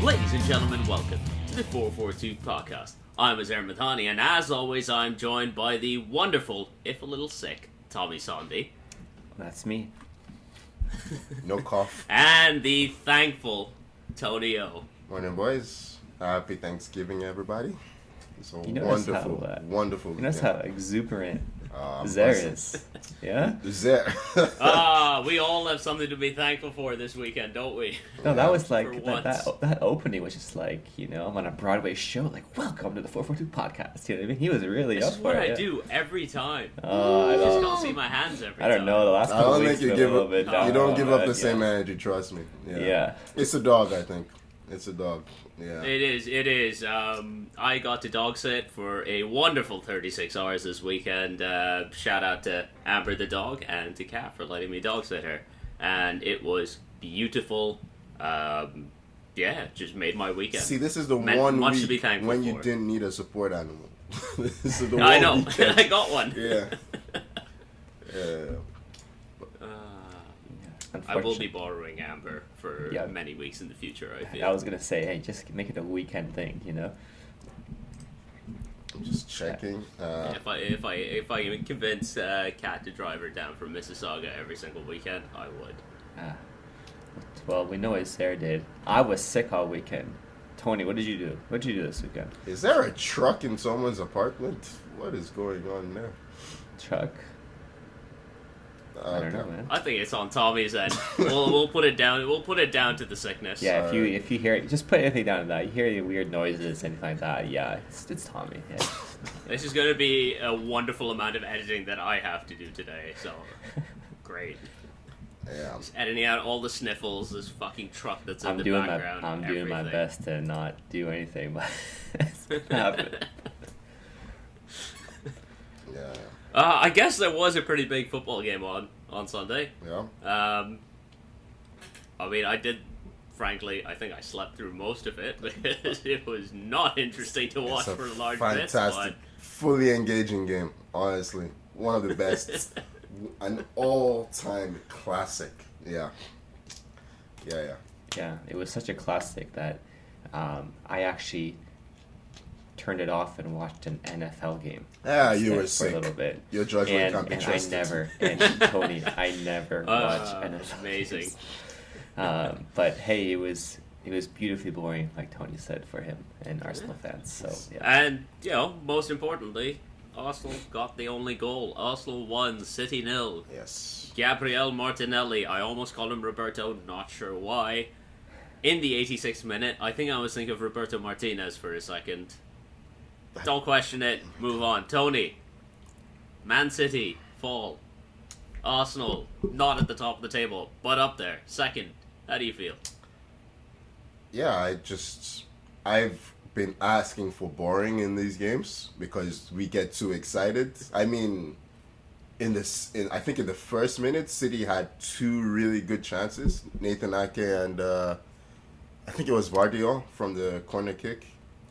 Ladies and gentlemen, welcome to the 442 podcast. I'm Azar Mathani, and as always, I'm joined by the wonderful, if a little sick, Tommy Sondy. That's me. No cough. And the thankful Tony O. Morning, boys. Happy Thanksgiving, everybody. It's a wonderful. You notice how exuberant Zer is. Yeah? Zer. We all have something to be thankful for this weekend, don't we? No, that was like, that opening was just like, I'm on a Broadway show, like, welcome to the 442 podcast. You know what I mean? He was really this up is for what it. I do every time. I just don't see my hands every time. I don't know, the last couple weeks you been a little bit down. You don't give up the same energy, trust me. Yeah. It's a dog, I think. It's a dog. Yeah. It is. I got to dog sit for a wonderful 36 hours this weekend. Shout out to Amber the dog and to Kat for letting me dog sit her. And it was beautiful. Just made my weekend. See, this is the one much week to be thankful when you for. didn't need a support animal. This is the I one know. weekend. I got one. Yeah. Yeah. I will be borrowing Amber for many weeks in the future, I feel. I was going to say, hey, just make it a weekend thing, I'm just checking. If I can convince Kat to drive her down from Mississauga every single weekend, I would. Well, we know what Sarah did. I was sick all weekend. Tony, what did you do? What did you do this weekend? Is there a truck in someone's apartment? What is going on there? Truck? I don't know, man. I think it's on Tommy's end. We'll put it down. We'll put it down to the sickness. Yeah, if you hear it, just put anything down to that. You hear any weird noises, anything like that. Yeah, it's Tommy. Yeah. This is going to be a wonderful amount of editing that I have to do today. So great. Yeah. Just editing out all the sniffles, this fucking truck that's in the background. I'm doing my best to not do anything, but it's happening. Yeah. I guess there was a pretty big football game on Sunday. Yeah. I mean, I think I slept through most of it because it was not interesting to watch for large bits. Fantastic, fully engaging game. Honestly, one of the best, an all-time classic. Yeah. Yeah, it was such a classic that I actually turned it off and watched an NFL game. Yeah, you were sick for a little bit. Your judgment can't be trusted. Tony, I never watch NFL. Amazing. Games. But hey, it was beautifully boring, like Tony said, for him and Arsenal fans. So yeah. And most importantly, Arsenal got the only goal. Arsenal won, City 0. Yes. Gabriel Martinelli. I almost called him Roberto. Not sure why. In the 86th minute, I think I was thinking of Roberto Martinez for a second. Don't question it. Move on. Tony. Man City fall. Arsenal not at the top of the table, but up there, second. How do you feel? Yeah, I've been asking for boring in these games because we get too excited. I mean, I think in the first minute, City had two really good chances. Nathan Ake and I think it was Vardiol from the corner kick.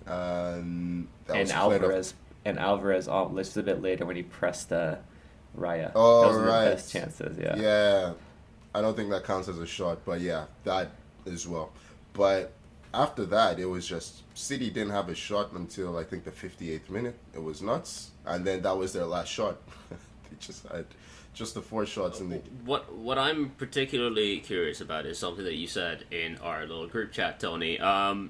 And Alvarez just a bit later when he pressed Raya. Oh, those were right. the best chances, yeah. Yeah, I don't think that counts as a shot, but yeah, that as well. But after that, it was just City didn't have a shot until I think the 58th minute. It was nuts, and then that was their last shot. They just had just the 4 shots in the. What I'm particularly curious about is something that you said in our little group chat, Tony.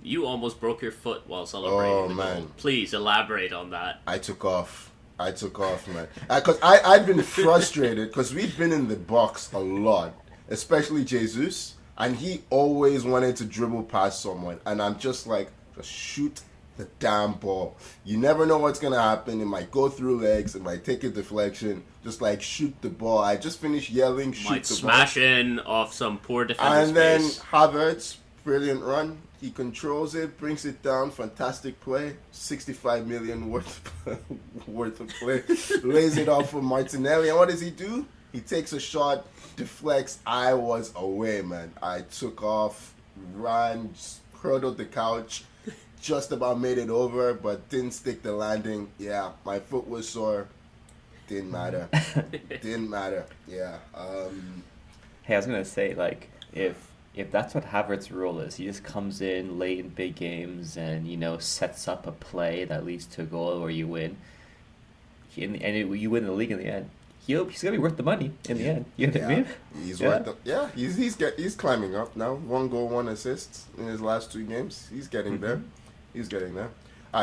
You almost broke your foot while celebrating the goal. Please elaborate on that. I took off, man. Because I'd been frustrated because we'd been in the box a lot, especially Jesus, and he always wanted to dribble past someone, and I'm just like, just shoot the damn ball. You never know what's gonna happen. It might go through legs. It might take a deflection. Just like shoot the ball. I just finished yelling, shoot might the smash ball. in off some poor defender's And then face. Havertz, brilliant run. He controls it, brings it down. Fantastic play. 65 million worth of play. Lays it off for Martinelli. And what does he do? He takes a shot, deflects. I was away, man. I took off, ran, hurdled the couch. Just about made it over, but didn't stick the landing. Yeah, my foot was sore. Didn't matter. Yeah. Hey, I was gonna say, like, if if that's what Havertz's role is, he just comes in late in big games and sets up a play that leads to a goal where you win. You win the league in the end. He's gonna be worth the money in the end. You know what I mean? He's worth the, he's climbing up now. 1 goal, 1 assist in his last 2 games. He's getting there. He's getting there.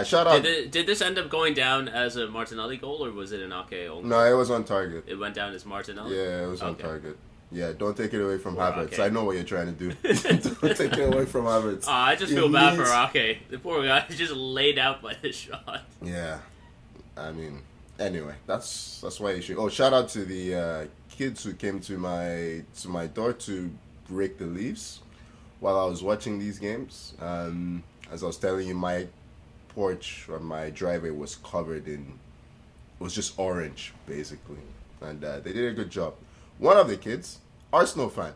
Shout out. Did this end up going down as a Martinelli goal, or was it an Ake only? No, it was on target. It went down as Martinelli? Yeah, it was on target. Yeah, don't take it away from Poor Havertz. Ake. I know what you're trying to do. Don't take it away from Havertz. I just feel bad for Ake. The poor guy is just laid out by the shot. Yeah, I mean, anyway, that's why you should. Oh, shout out to the kids who came to my door to rake the leaves while I was watching these games. As I was telling you, my porch or my driveway was covered in, it was just orange basically, and they did a good job. One of the kids, Arsenal fan,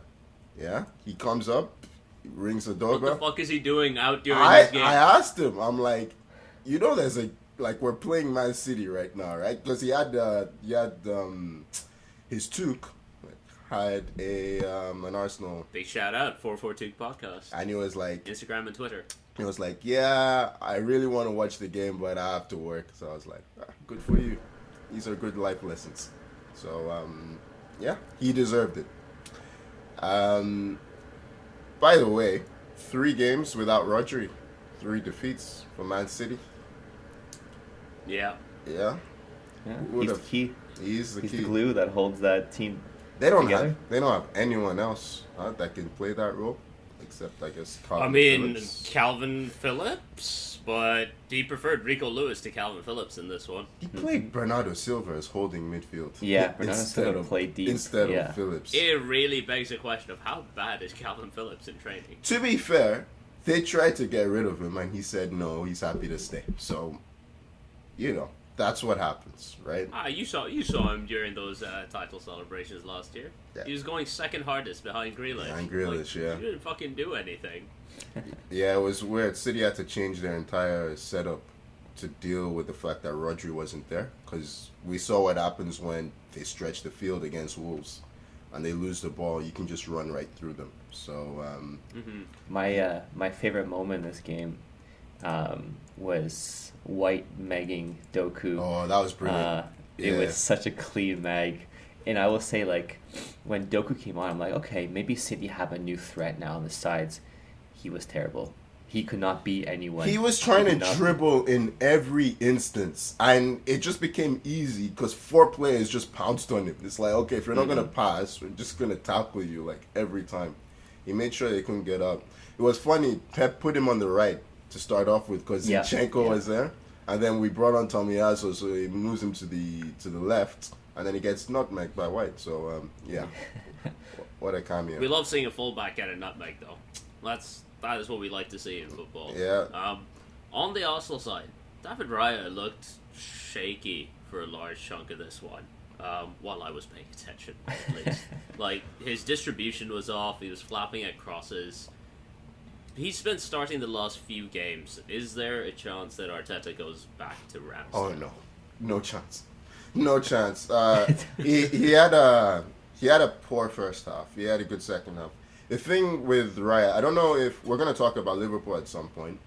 yeah, he comes up, he rings the doorbell. What the fuck is he doing out during this game? I asked him, I'm like, there's we're playing Man City right now, right? Because he had his toque had an Arsenal. Big shout out 442 podcast. And he was like, Instagram and Twitter. He was like, yeah, I really want to watch the game, but I have to work. So I was like, good for you. These are good life lessons. So, yeah, he deserved it. By the way, 3 games without Rodri. 3 defeats for Man City. Yeah. Yeah. He's the key. He's the key. glue that holds that team They don't together. have anyone else that can play that role. Except, I guess, Calvin Phillips. Calvin Phillips, but he preferred Rico Lewis to Calvin Phillips in this one. He played Bernardo Silva as holding midfield. Yeah, Bernardo Silva played deep. Instead of Phillips. It really begs the question of how bad is Calvin Phillips in training? To be fair, they tried to get rid of him, and he said no, he's happy to stay. So, that's what happens, right? You saw him during those title celebrations last year. Yeah. He was going second hardest behind Grealish. Yeah. He didn't fucking do anything. Yeah, it was weird. City had to change their entire setup to deal with the fact that Rodri wasn't there, because we saw what happens when they stretch the field against Wolves and they lose the ball. You can just run right through them. So my favorite moment in this game was White megging Doku. Oh, that was brilliant. It was such a clean meg. And I will say, when Doku came on, I'm like, okay, maybe City have a new threat now on the sides. He was terrible. He could not beat anyone. He was trying to dribble in every instance, and it just became easy because 4 players just pounced on him. It's like, okay, if you're not going to pass, we're just going to tackle you every time. He made sure they couldn't get up. It was funny, Pep put him on the right to start off with because Zinchenko was there, and then we brought on Tomiyasu, so he moves him to the left, and then he gets nutmegged by White. So what a cameo. We love seeing a fullback get a nutmeg, though. That is what we like to see in football. Yeah. On the Arsenal side, David Raya looked shaky for a large chunk of this one. While I was paying attention, at least. His distribution was off. He was flapping at crosses. He's been starting the last few games. Is there a chance that Arteta goes back to Ramsdale? Oh no chance. No chance. He had a poor first half. He had a good second half. The thing with Raya, I don't know if we're gonna talk about Liverpool at some point.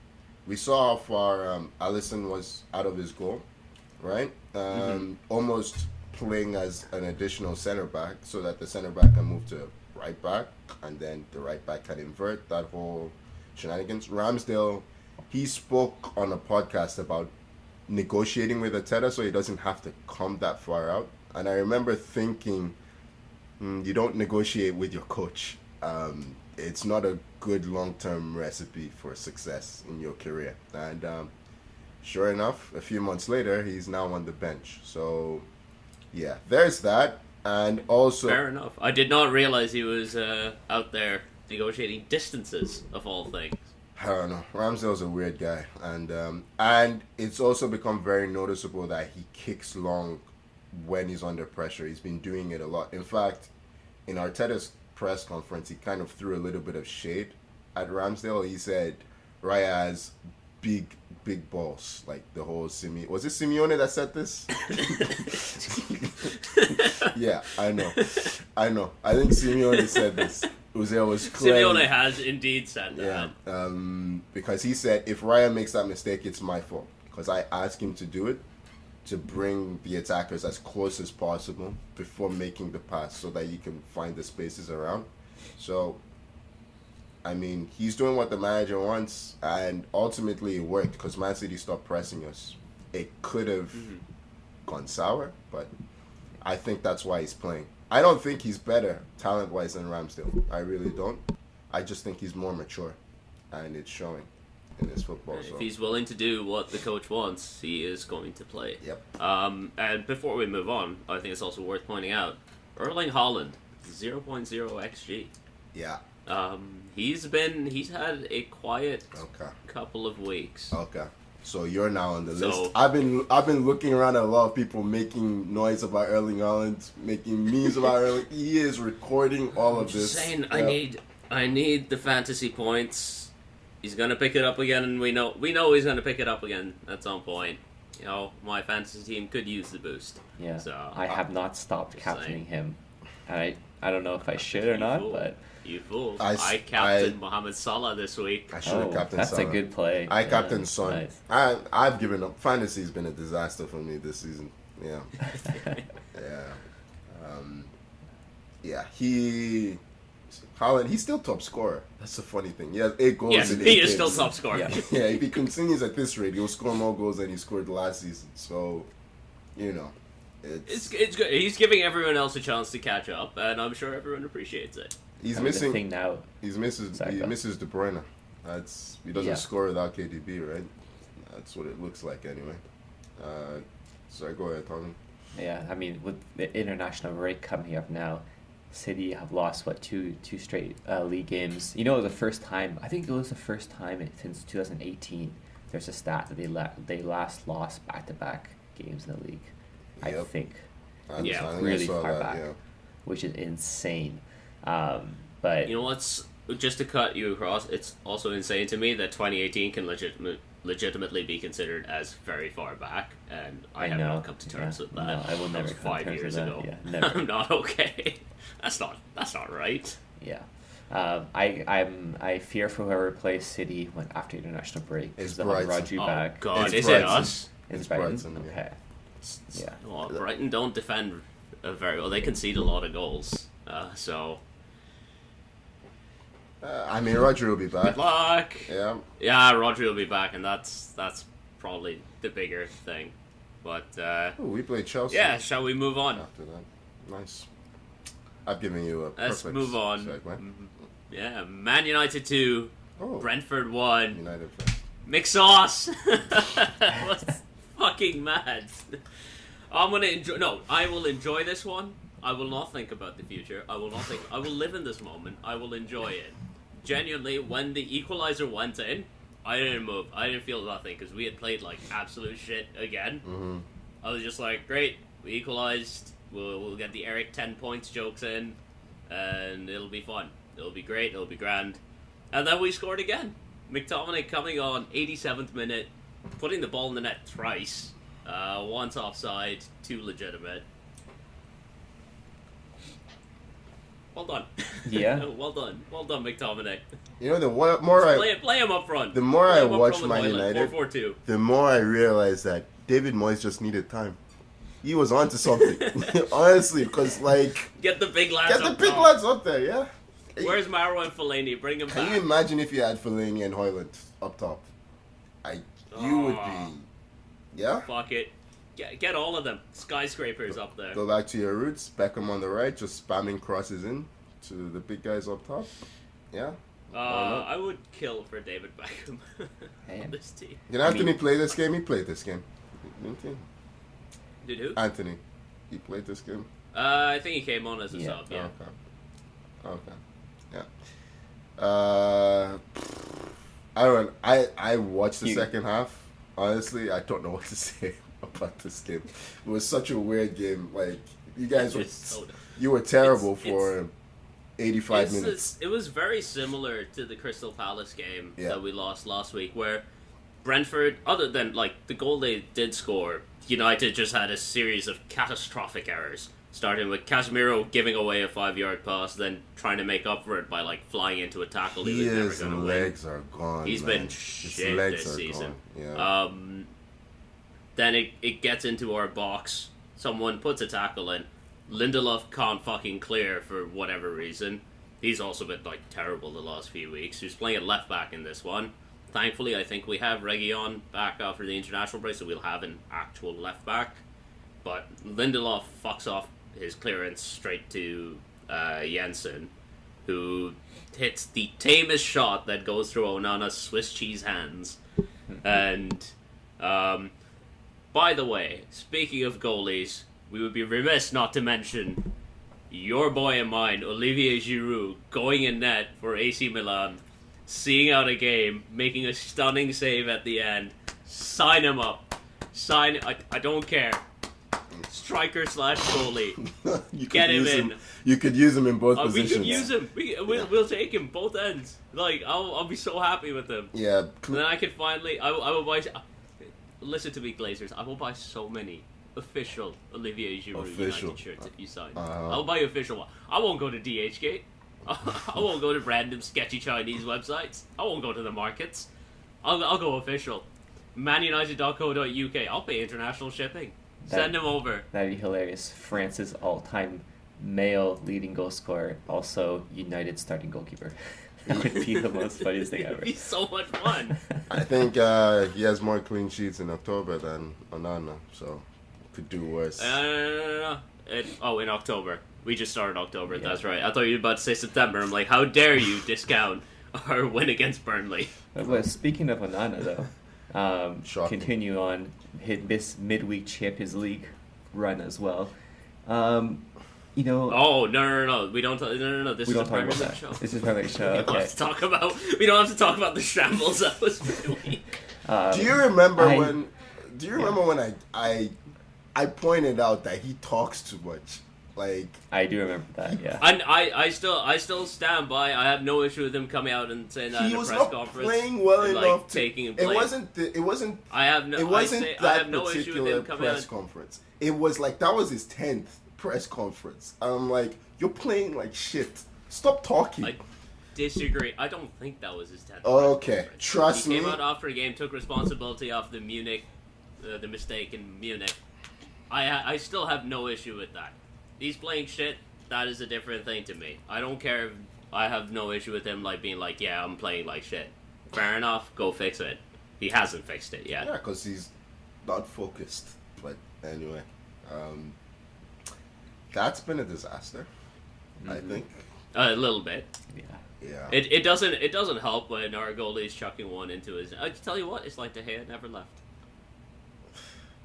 We saw how far Alisson was out of his goal, right? Almost playing as an additional center back so that the center back can move to right back, and then the right back can invert that whole shenanigans. Ramsdale, he spoke on a podcast about negotiating with Arteta so he doesn't have to come that far out. And I remember thinking, you don't negotiate with your coach. It's not a good long-term recipe for success in your career. And sure enough, a few months later, he's now on the bench. So, yeah, there's that. And also... Fair enough. I did not realize he was out there negotiating distances, of all things. I don't know. Ramsdale's a weird guy. And it's also become very noticeable that he kicks long when he's under pressure. He's been doing it a lot. In fact, in Arteta's press conference, he kind of threw a little bit of shade at Ramsdale. He said Raya has big balls, like the whole Simeone. Was it Simeone that said this? Yeah, I know. I think Simeone said this. Uziel was clearly... Simeone has indeed said that. Yeah, because he said, if Ryan makes that mistake, it's my fault. Because I asked him to do it, to bring the attackers as close as possible before making the pass so that you can find the spaces around. So, I mean, he's doing what the manager wants, and ultimately it worked because Man City stopped pressing us. It could have gone sour, but I think that's why he's playing. I don't think he's better talent-wise than Ramsdale. I really don't. I just think he's more mature, and it's showing in his football. If he's willing to do what the coach wants, he is going to play. Yep. And before we move on, I think it's also worth pointing out, Erling Haaland, 0.0 XG. Yeah. He's had a quiet couple of weeks. Okay. So you're now on the So- list. I've been looking around at a lot of people making noise about Erling Haaland, making memes about Erling. He is recording all of this. Just saying, Yep. I need the fantasy points. He's gonna pick it up again, and we know he's gonna pick it up again at some point. You know, my fantasy team could use the boost. Yeah, So I have not stopped just captaining saying. him. And I don't know if I should or You not, fool. but You fool! I- I captained Mohamed Salah this week. I should have captained that's Salah. a good play. I Yeah, captained Son. nice. I've given up. Fantasy's been a disaster for me this season. Yeah. Yeah. Haaland, he's still top scorer. That's the funny thing. He has 8 goals Yes, in 8 he is games. still top scorer. Yeah. Yeah, if he continues at this rate, he'll score more goals than he scored last season. So, you know, It's good. He's giving everyone else a chance to catch up, and I'm sure everyone appreciates it. he's I mean, the missing. thing now. He Sorry, misses De Bruyne. He doesn't Yeah. score without KDB, right? That's what it looks like anyway. Sorry, go ahead, Tommy. Yeah, I mean, with the international break coming up now, City have lost two straight league games. You know, the first time, I think it was the first time since 2018. There's a stat that they last lost back-to-back games in the league. I Yep. think, Yeah, I think I really saw far that, back, yeah. which is insane. But You know what's just to cut you across? It's also insane to me that 2018 can legitimately be considered as very far back, and I have know, not come to terms yeah. with that. No, I will That never was come to 5 terms years with that. ago. Yeah, never. I'm not okay. That's not right. yeah, I fear for whoever plays City when after international break. It's they'll have Brighton. Rodri Oh back. God, It's is Brighton. it us? It's Brighton, Brighton. yeah. Okay. Yeah. Well, Brighton don't defend very well. They concede a lot of goals. So I mean, Roger will be back. good luck. Yeah. Yeah, Rodri will be back, and that's probably the bigger thing. But Ooh, we played Chelsea. yeah, shall we move on? After that, nice. I've given you a Let's perfect move on. segue. Yeah, Man United 2, Oh, Brentford 1. United first. McSauce was fucking mad. I'm gonna enjoy. No, I will enjoy this one. I will not think about the future. I will not think. I will live in this moment. I will enjoy it. Genuinely, when the equalizer went in, I didn't move. I didn't feel nothing because we had played like absolute shit again. Mm-hmm. I was just like, great, we equalized. We'll get the Eric 10 points jokes in, and it'll be fun. It'll be great. It'll be grand. And then we scored again. McTominay coming on 87th minute, putting the ball in the net thrice. Once offside, 2 legitimate. Well done. Yeah. well done, McTominay. You know, the more Play him up front. the more Play I him up watch front with Man Hoyland, United, 4-4-2. the more I realize that David Moyes just needed time. He was onto something, honestly, because like Get the big lads get the up big top. lads up there, yeah. Where's Maro and Fellaini? Bring him Can back. you imagine if you had Fellaini and Hoyland up top? You would Oh. be, yeah. Fuck it. Get all of them. Skyscrapers up there. Go back to your roots. Beckham on the right, just spamming crosses in to the big guys up top. Yeah. not? I would kill for David Beckham Hey. on this team. Did Anthony play this game? He played this game. Didn't he? Did who? Anthony. He played this game. I think he came on as a Yeah. sub, yeah. Okay. Yeah. I don't. I watched the second half. Honestly, I don't know what to say about this game. It was such a weird game. Like you guys were, you were terrible for 85 minutes. It was very similar to the Crystal Palace game Yeah. that we lost last week, where Brentford, other than like the goal they did score, United just had a series of catastrophic errors. starting with Casemiro giving away a 5-yard pass, then trying to make up for it by like flying into a tackle he was never going to win. Legs are gone. He's man. been shit this season. Yeah. Then it gets into our box. Someone puts a tackle in. Lindelof can't fucking clear for whatever reason. He's also been like terrible the last few weeks. He's playing at left back in this one. Thankfully, I think we have Reguilon back after the international break, so we'll have an actual left back. But Lindelof fucks off his clearance straight to Jensen, who hits the tamest shot that goes through Onana's Swiss cheese hands. And by the way, speaking of goalies, we would be remiss not to mention your boy and mine, Olivier Giroud, going in net for AC Milan, seeing out a game, making a stunning save at the end. Sign him up. I don't care. Striker / goalie. Get him in. You could use him in both positions. We could use him. We'll take him both ends. Like I'll be so happy with him. Yeah. And then I can finally. I will buy. Listen to me, Glazers. I will buy so many official Olivier Giroud United shirts if you sign. I'll buy official one. I won't go to DHgate. I won't go to random sketchy Chinese websites. I won't go to the markets. I'll go official. ManUnited.co.uk. I'll pay international shipping. Send him over. That'd be hilarious. France's all-time male leading goal scorer, also United starting goalkeeper. That would be the most funniest thing ever. It'd be so much fun. I think he has more clean sheets in October than Onana, so could do worse. No. In October. We just started October, yeah. That's right. I thought you were about to say September. I'm like, how dare you discount our win against Burnley? But speaking of Onana, though, continue on this midweek Champions League run as well. You know. Oh no! We don't. No. This is a Premier League show. This is a Premier League show. We don't have to talk about. We don't have to talk about the shambles that was midweek. Do you remember when? Do you remember when I pointed out that he talks too much? Like I do remember that, yeah. And I still stand by. I have no issue with him coming out and saying that in a press conference. He was not playing well enough to. It wasn't. I have no issue with him coming press conference. It was like that was his 10th press conference. I'm like, you're playing like shit. Stop talking. I disagree. I don't think that was his 10th. Okay, trust me. He came out after a game, took responsibility of the mistake in Munich. I still have no issue with that. He's playing shit. That is a different thing to me. I don't care. I have no issue with him like being like, yeah, I'm playing like shit. Fair enough. Go fix it. He hasn't fixed it yet. Yeah, because he's not focused. But anyway, that's been a disaster. Mm-hmm. I think a little bit. Yeah. It doesn't help when our goalie is chucking one into his. I tell you what, it's like De Gea never left.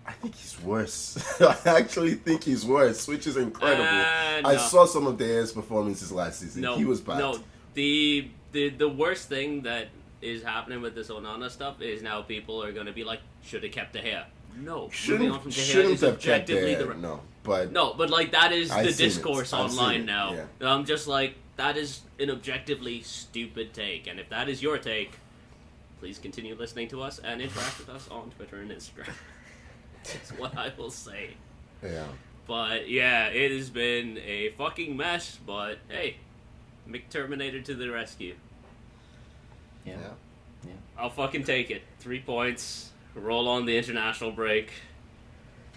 I think he's worse. I actually think he's worse, which is incredible. No. I saw some of De's performances last season. He was bad. No, the worst thing that is happening with this Onana stuff is now people are going to be like, should have kept De Gea. No, shouldn't have kept De Gea. But like that is the discourse online now. Yeah. I'm just like, that is an objectively stupid take, and if that is your take, please continue listening to us and interact with us on Twitter and Instagram. That's what I will say. Yeah. But yeah, it has been a fucking mess, but hey, McTerminator to the rescue. Yeah. I'll fucking take it. 3 points, roll on the international break.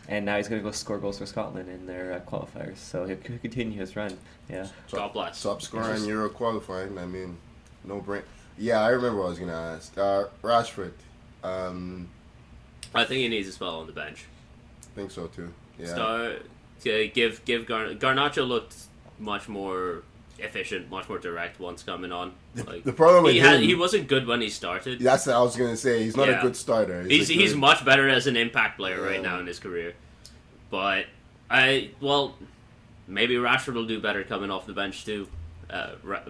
And now he's going to go score goals for Scotland in their qualifiers, so he'll continue his run. Yeah. God bless. Stop scoring Euro qualifying. I mean, no brain. Yeah, I remember what I was going to ask. Rashford. I think he needs a spell on the bench. I think so too. Yeah. Give Garnacho looked much more efficient, much more direct once coming on. Like, the problem with him, he wasn't good when he started. That's what I was gonna say. He's not a good starter. He's much better as an impact player right now in his career. But maybe Rashford will do better coming off the bench too,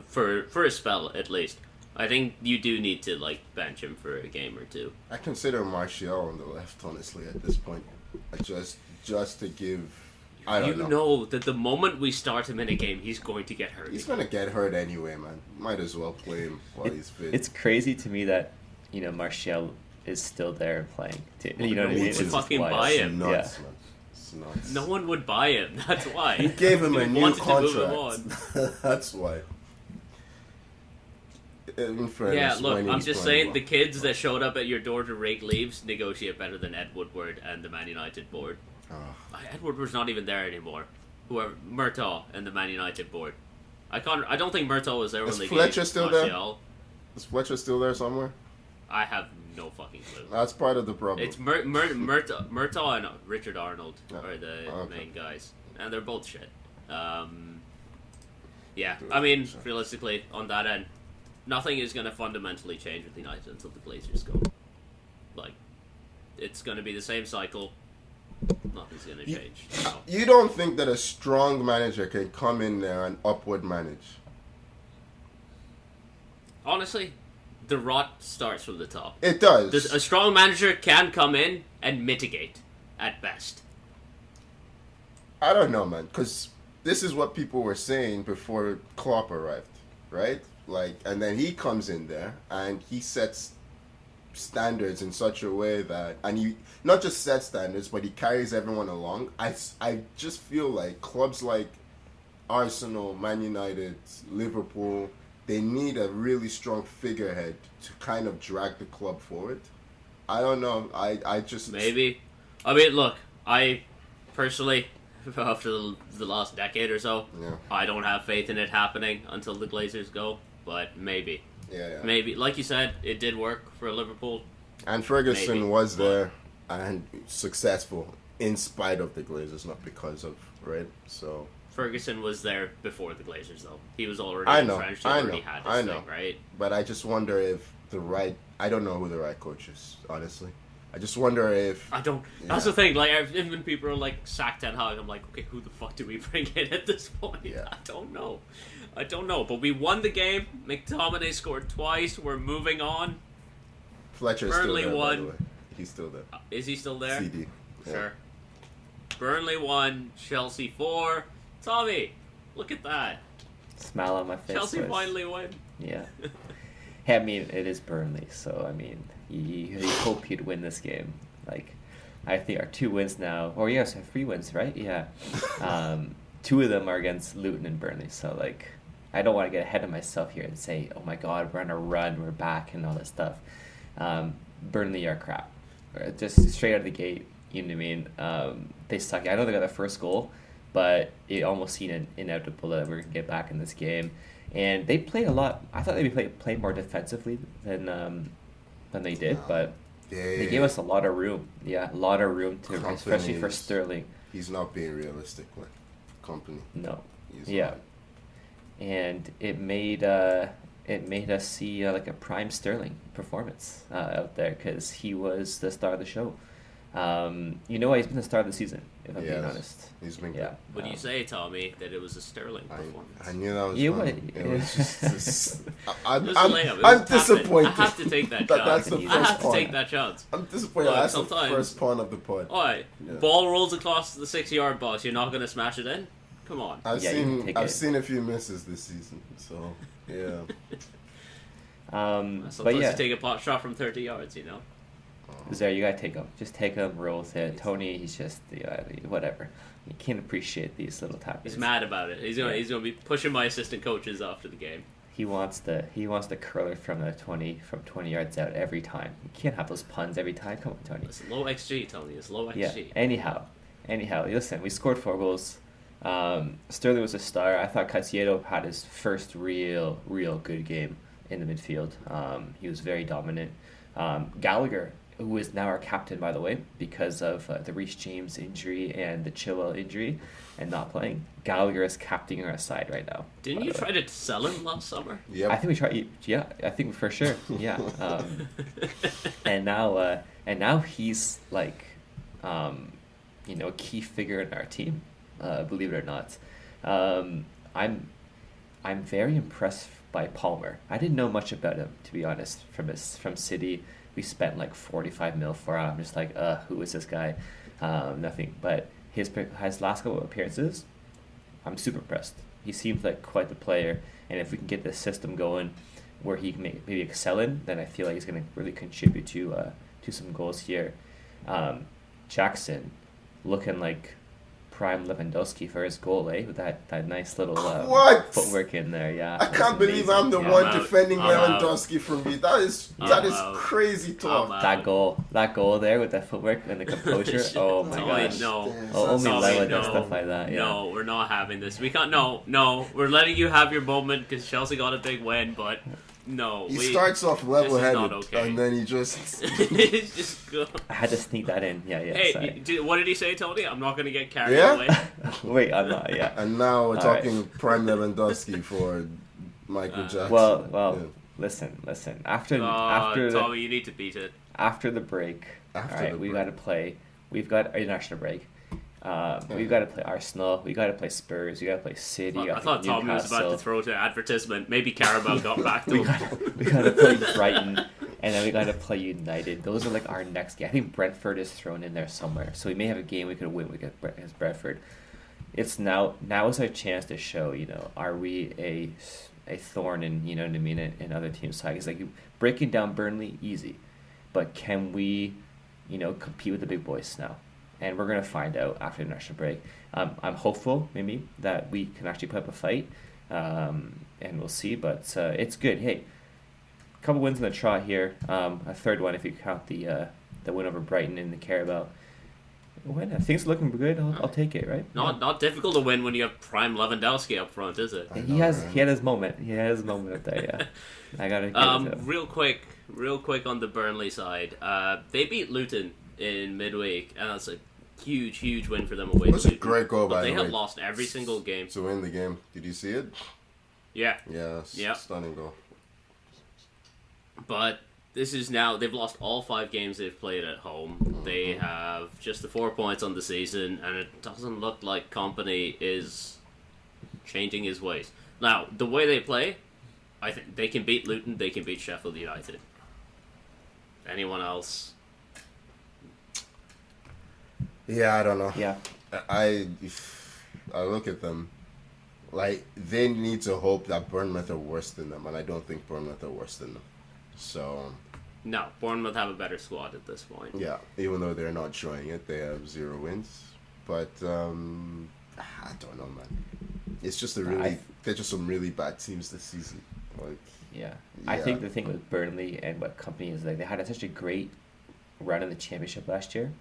for a spell at least. I think you do need to bench him for a game or two. I consider Martial on the left, honestly, at this point. Just to give. I don't know. You know that the moment we start him in a game, he's going to get hurt. He's going to get hurt anyway, man. Might as well play him while he's fit. It's crazy to me that Martial is still there and playing. You know what I mean? To fucking buy him. Nuts, It's nuts. No one would buy him. That's why. He gave him a new wanted to move him contract. That's why. In fairness, Yeah, look, when I'm he's just playing saying well. the kids that showed up at your door to rake leaves negotiate better than Ed Woodward and the Man United board. Oh. Ed Woodward's not even there anymore. Whoever Murtaugh and the Man United board. I don't think Murtaugh was there Is when they Fletcher gave still there? Martial. Is Fletcher still there somewhere? I have no fucking clue. That's part of the problem. It's Murtaugh and Richard Arnold are the Okay. main guys, and they're both shit. Yeah, I mean, realistically, on that end, nothing is going to fundamentally change with United until the Glazers go. Like, it's going to be the same cycle. Nothing's going to change. So. You don't think that a strong manager can come in there and upward manage? Honestly, the rot starts from the top. It does. A strong manager can come in and mitigate, at best. I don't know, man, because this is what people were saying before Klopp arrived, right? Like, and then he comes in there and he sets standards in such a way that, and he not just sets standards, but he carries everyone along. I just feel like clubs like Arsenal, Man United, Liverpool, they need a really strong figurehead to kind of drag the club forward. I don't know. I just Maybe. I mean, look, I personally, after the last decade or so, Yeah. I don't have faith in it happening until the Glazers go. But maybe. Yeah. Maybe. Like you said, it did work for Liverpool. And Ferguson Maybe, was but- there and successful in spite of the Glazers, not because of, right? So Ferguson was there before the Glazers, though. He was already I know, entrenched. He I already know, had I his know. thing, right? but I just wonder if I don't know who the right coach is, honestly. I just wonder if I don't. That's the thing. Like, when people are like, sack Ten Hag, I'm like, okay, who the fuck do we bring in at this point? Yeah. I don't know. But we won the game. McTominay scored twice. We're moving on. Fletcher's Burnley still there, by won. the way. He's still there. Is he still there? CD. Yeah. Sure. Burnley won. Chelsea 4. Tommy, look at that. Smile on my face. Chelsea boys. finally win. Yeah. Hey, I mean, it is Burnley, so I mean, you hope you'd win this game. Like, I think our 2 wins now, or yes, 3 wins, right? Yeah. 2 of them are against Luton and Burnley, so like, I don't want to get ahead of myself here and say, oh my god, we're on a run, we're back, and all this stuff. Burnley are crap. Just straight out of the gate, you know what I mean? They suck. I know they got their first goal, but it almost seemed inevitable that we're going to get back in this game. And they played a lot. I thought they would play more defensively than they did, but they gave us a lot of room. Yeah, a lot of room to, especially for Sterling. He's not being realistic with Company. No. He's Yeah. not. And it made us see like a prime Sterling performance out there because he was the star of the show. He's been the star of the season, if I'm being Yes. honest. He's been Yeah. good. Would you say, Tommy, that it was a Sterling performance? I knew that was You coming. would- It was just I'm, It was a layup. It was I'm tapping. disappointed. I have to take that That's chance. the I I first have to pawn. take that chance. I'm disappointed. Look, That's the sometimes- first pawn of the pod. Alright, Yeah. ball rolls across the 6-yard box. You're not going to smash it in? Come on. I've Yeah, you can seen take I've it. seen a few misses this season, so yeah. But Sometimes yeah, you take a pot shot from 30 yards, you know? Zare, you gotta take him. Just take him, roll with it. Tony, he's just whatever. You can't appreciate these little tappers. He's mad about it. He's gonna Yeah. he's gonna be pushing my assistant coaches after the game. He wants the curler from 20 yards out every time. You can't have those puns every time. Come on, Tony. It's low XG, Tony. It's low Yeah. XG. Anyhow, listen, we scored 4 goals. Sterling was a star. I thought Caicedo had his first real good game in the midfield. He was very dominant. Gallagher, who is now our captain, by the way, because of the Reece James injury and the Chilwell injury and not playing. Gallagher is captaining our side right now. Didn't by you the try way. to sell him last summer? Yep. I think we tried. Yeah, I think for sure. Yeah. And now he's like, a key figure in our team. Believe it or not, I'm very impressed by Palmer. I didn't know much about him, to be honest. From City, we spent like 45 mil for him. I'm just like, who is this guy? Nothing. But his last couple of appearances, I'm super impressed. He seems like quite the player, and if we can get this system going where he can maybe excel in, then I feel like he's going to really contribute to some goals here. Jackson, looking like prime Lewandowski for his goal, with that nice little What? footwork in there. Yeah, I that's can't believe amazing. I'm the Yeah. one I'm out. defending I'm out. Lewandowski from me. That is out. crazy talk. I'm out. That goal there with that footwork and the composure. Oh my Tommy, gosh. no. Oh, only Tommy, Lewa no. does stuff like that. Yeah. No, we're not having this. We can't. No. We're letting you have your moment because Chelsea got a big win, but no. He starts off not level-headed, okay. and then he just... It's just good. I had to sneak that in. Yeah. Hey, Sorry. what did he say, Tony? I'm not going to get carried Yeah? away. Wait, I'm not. Yeah. And now we're All talking prime Lewandowski for Michael Jackson. Well. Yeah. Listen. After Tommy, you need to beat it. after the break, After all right, the we break. got to play. We've got an international break. We've got to play Arsenal. We got to play Spurs. We got to play City. I thought Tommy was about to throw to an advertisement. Maybe Carabao got back to We him. got to play Brighton, and then we got to play United. Those are like our next game. I think Brentford is thrown in there somewhere, so we may have a game we could win against Brentford. It's now is our chance to show. Are we a thorn in what I mean in other teams' side? It's like breaking down Burnley easy, but can we compete with the big boys now? And we're gonna find out after the national break. I'm hopeful maybe that we can actually put up a fight, and we'll see. But it's good. Hey, a couple wins in the trot here. A third one if you count the win over Brighton in the Carabao. When things are looking good, I'll take it. Right? Not difficult to win when you have prime Lewandowski up front, is it? He had his moment. He had his moment up there. Yeah, I gotta give it to him. Real quick on the Burnley side. They beat Luton in midweek, and that's a huge win for them away. It was to a Luton. great goal, But by they the have way. lost every single game. To win the game. Did you see it? Yeah, Yeah, Yep. stunning goal. but this is now they've lost all 5 games they've played at home. They have just the 4 points on the season, and it doesn't look like Company is changing his ways. Now, the way they play, I think they can beat Luton, they can beat Sheffield United. Anyone else? Yeah, I don't know. Yeah, If I look at them, like, they need to hope that Bournemouth are worse than them, and I don't think Bournemouth are worse than them. So, No, Bournemouth have a better squad at this point. yeah, even though they're not showing it, they have 0 wins. But, I don't know, man. It's just they're just some really bad teams this season. Like, yeah. I think the thing with Burnley and what Company is like, they had such a great run in the championship last year,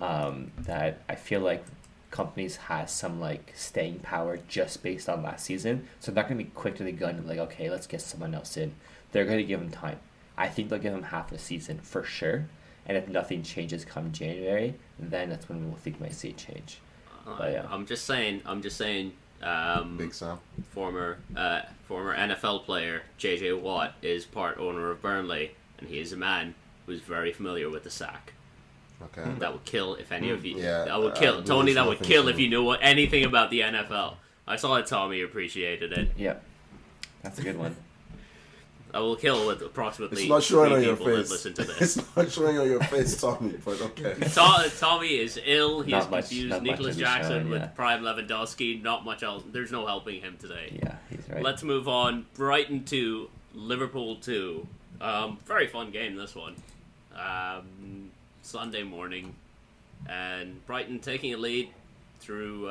that I feel like Companies has some like staying power just based on last season. So they're not gonna be quick to the gun and like, okay, let's get someone else in. They're gonna give them time. I think they'll give them half the season for sure. And if nothing changes come January, then that's when we'll think we might see a change. But, yeah. I'm just saying. Big Sam. Former NFL player JJ Watt is part owner of Burnley, and he is a man who's very familiar with the sack. Okay. That would kill if any of you. Yeah, that would kill Tony. there's That would nothing kill to- if you knew anything about the NFL. I saw that Tommy appreciated it. Yep. That's a good one. I will kill with approximately It's not showing 3 on your people that face. listen to this. It's not showing on your face, Tommy, but okay. Tommy is ill. He has Not much confused to Nicholas be Jackson shown, with yeah. Prime Lewandowski. Not much else. There's no helping him today. Yeah, he's right. Let's move on. Brighton 2, Liverpool 2. Very fun game, this one. Sunday morning. And Brighton taking a lead through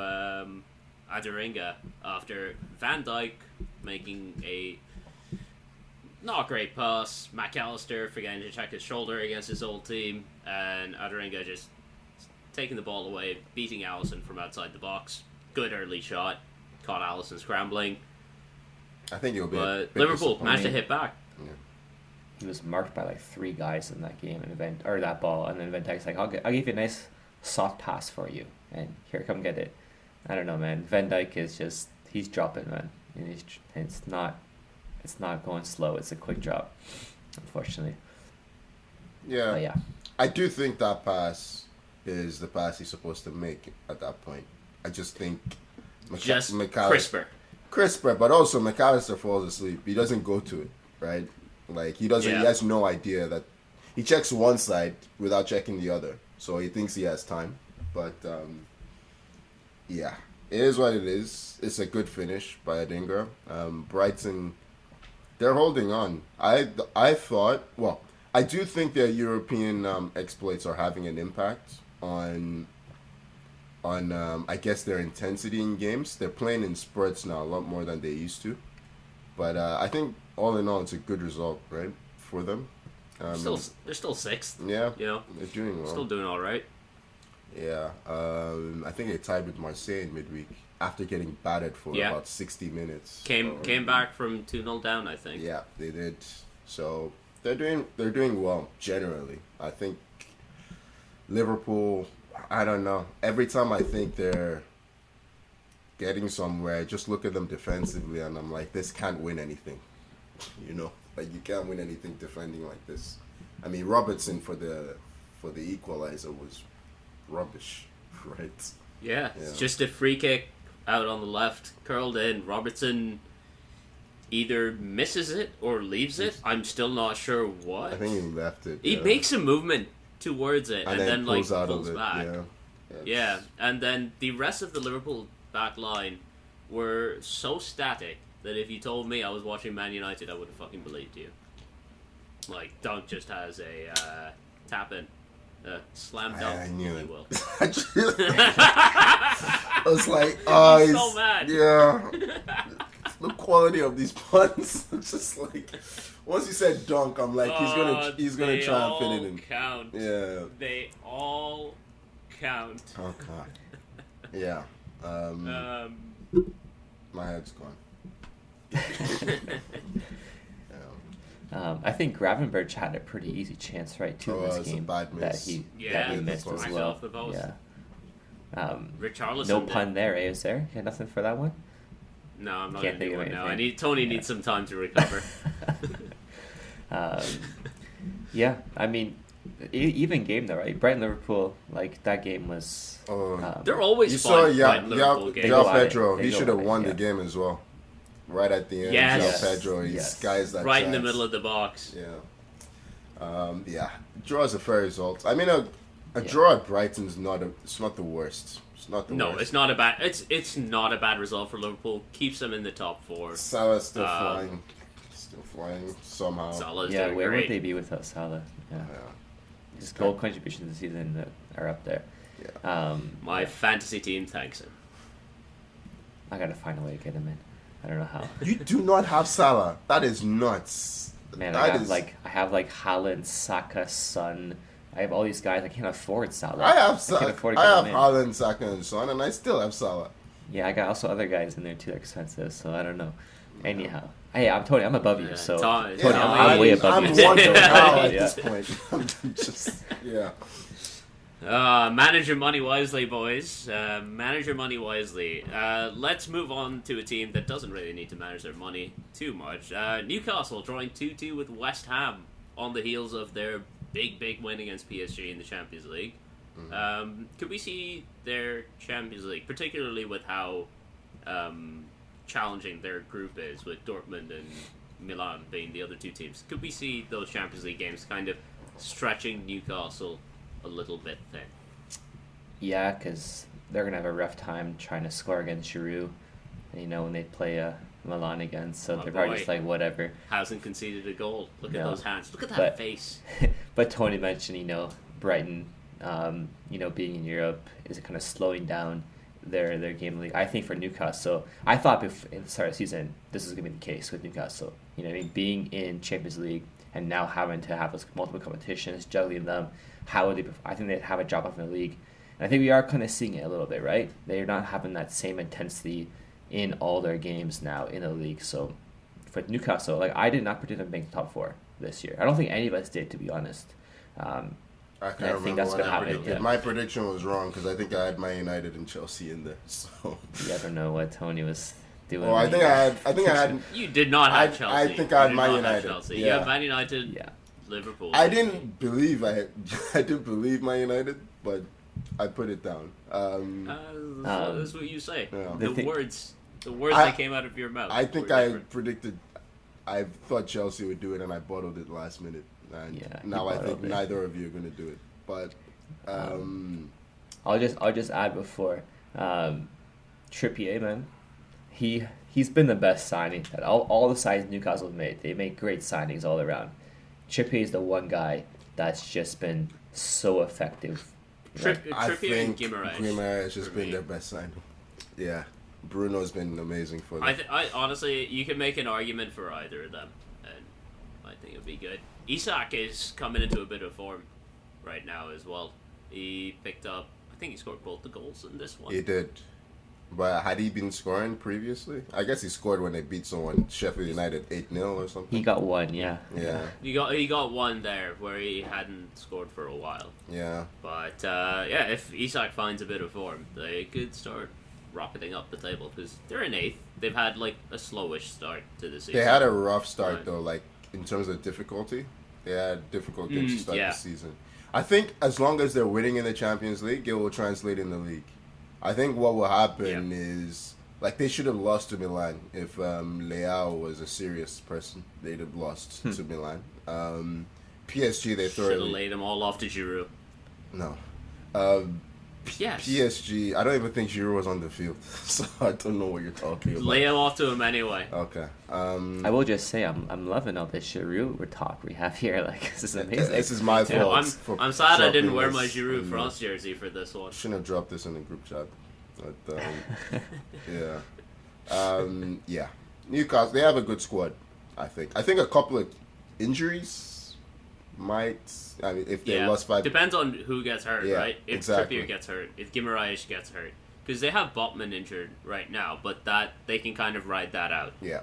Aderinga after Van Dijk making a not great pass. McAllister forgetting to check his shoulder against his old team. And Aderinga just taking the ball away, beating Alisson from outside the box. Good early shot. Caught Alisson scrambling. I think it'll be. But Liverpool managed to hit back. He was marked by like 3 guys in that game, or that ball, and then Van Dijk's like, I'll give you a nice soft pass for you, and here, come get it. I don't know, man. Van Dijk is he's dropping, man, and it's not going slow. It's a quick drop, unfortunately. Yeah. But yeah, I do think that pass is the pass he's supposed to make at that point. I just think Just crisper. but also McAllister falls asleep. He doesn't go to it, right? Like, he doesn't. Yeah. He has no idea that he checks one side without checking the other, so he thinks he has time. But yeah, it is what it is. It's a good finish by Adingra. Brighton, they're holding on. I thought, well, I do think their European exploits are having an impact on on I guess their intensity in games. They're playing in spurts now a lot more than they used to. But I think all in all, it's a good result, right, for them. They're still sixth. Yeah, You know, they're doing well. still doing all right. Yeah, I think they tied with Marseille in midweek after getting battered for Yeah. about 60 minutes. Came back from 2-0 down, I think. Yeah, they did. So they're doing well generally. I think Liverpool. I don't know. Every time I think they're getting somewhere, I just look at them defensively, and I'm like, this can't win anything. You know, like you can't win anything defending like this. I mean, Robertson for the equalizer was rubbish, right? Yeah, Yeah. it's just a free kick out on the left, curled in. Robertson either misses it or leaves it. I'm still not sure what. I think he left it. He yeah. makes a movement towards it and then like out pulls of it. back. Yeah. Yeah, and then the rest of the Liverpool back line were so static that if you told me I was watching Man United, I would have fucking believed you. Like, Dunk just has a tap in. Slam dunk, I knew if it. you will. I was like, oh, He's so mad. Yeah. The quality of these puns, it's just like, once he said dunk, I'm like, he's gonna They try and fit all it in. count. Yeah. They all count. Oh god. Yeah. My head's gone. I think Gravenberch had a pretty easy chance, right, too, in it's this a game bad miss. that Yeah, he missed as right well. off the post. Yeah. Richarlison. No did. pun there, eh? Is there? You had nothing for that one? No, I'm not Can't going to do think it of now. anything. Tony Yeah. needs some time to recover. Yeah, I mean, even game though, right? Brighton Liverpool, like that game was. They're always You fun. saw Brighton Liverpool games. João go at it. Pedro. They He go should have at it, won the yeah. game as well. Right at the end, Yes. João Pedro. He's Yes. guys that Right in the chance. middle of the box. Yeah. Yeah. Draw is a fair result. I mean, a draw at Brighton's it's not the worst. It's not the No, worst. it's not a bad. It's not a bad result for Liverpool. Keeps them in the top four. Salah's still flying. Still flying somehow. Salah's Yeah, doing where great. would they be without Salah? Yeah. Yeah. His goal contributions this season are up there. Yeah. My fantasy team thanks him. I gotta find a way to get him in. I don't know how. You do not have Salah. That is nuts. Man, That I is- have Haaland, Saka, Son. I have all these guys. I can't afford Salah. I have can't afford to I get have him in. Haaland, Saka, and Son, and I still have Salah. Yeah, I got also other guys in there too expensive, so I don't know. Anyhow, hey, I'm Tony. I'm above you, Yeah, so Tony, Tony, yeah, I'm way above I'm you. wondering how at Yeah. this point. I'm just yeah. Manage your money wisely, boys. Manage your money wisely. Let's move on to a team that doesn't really need to manage their money too much. Newcastle drawing 2-2 with West Ham on the heels of their big win against PSG in the Champions League. Could we see their Champions League, particularly with how challenging their group is, with Dortmund and Milan being the other two teams? Could we see those Champions League games kind of stretching Newcastle a little bit thin? Yeah, because they're gonna have a rough time trying to score against Giroud, and, when they play Milan again, so My they're probably boy. just like whatever. Hasn't conceded a goal. Look at No. those hands. Look at that But- face. But Tony mentioned, Brighton, being in Europe is kind of slowing down their game league. I think for Newcastle, I thought in the start of the season this is gonna be the case with Newcastle. Being in Champions League and now having to have those multiple competitions, juggling them. How would they? I think they'd have a drop off in the league, and I think we are kind of seeing it a little bit, right? They're not having that same intensity in all their games now in the league. So for Newcastle, I did not predict them being top four this year. I don't think any of us did, to be honest. I can't I think remember that's what gonna I happen, predicted. yeah. My prediction was wrong because I think I had Man United and Chelsea in there. So, You ever know what Tony was doing? well, I think I had. You did not have Chelsea. I think I had You did Man not have United. Chelsea. You Yeah. have Man United, Yeah. Liverpool. I didn't believe I didn't believe Man United, but I put it down. That's what you say. Yeah. The The thing- words I- that came out of your mouth. I think were I different. predicted. I thought Chelsea would do it, and I bottled it last minute. And Yeah, now you I think bottled it. neither of you are going to do it. But I'll just add before Trippier, man. He's been the best signing that all the signings Newcastle have made. They make great signings all around. Trippier is the one guy that's just been so effective I Trippier and think Guimaraes. Guimaraes has for been me. their best signing. Yeah, Bruno's been amazing for them. I honestly, you can make an argument for either of them, and I think it'd be good. Isak is coming into a bit of form right now as well. He picked up, I think he scored both the goals in this one. He did. But had he been scoring previously? I guess he scored when they beat someone, Sheffield United 8-0 or something. He got one, yeah. Yeah. He got one there where he hadn't scored for a while. Yeah. But yeah, if Isak finds a bit of form, they could start rocketing up the table because they're in 8th. They've had like a slowish start to the season. They had a rough start Right. though, like in terms of difficulty. They had difficult games to start yeah. the season. I think as long as they're winning in the Champions League, it will translate in the league. I think what will happen is like they should have lost to Milan if Leao was a serious person. They'd have lost to Milan. PSG they Should have thoroughly laid them all off to Giroud. no. Yes. PSG. I don't even think Giroud was on the field, so I don't know what you're talking about. Lay him off to him anyway. Okay. I will just say I'm loving all this Giroud talk we have here. Like this is amazing. This is my Yeah, fault. I'm sad I didn't wear dropping my this Giroud in the- France jersey for this one. Shouldn't have dropped this in the group chat. But, yeah. Yeah. Newcastle, they have a good squad, I think. I think a couple of injuries might... I mean, if they lost 5... Depends on who gets hurt, Yeah, right? If exactly. Trippier gets hurt, if Guimaraes gets hurt. Because they have Botman injured right now, but that they can kind of ride that out. Yeah.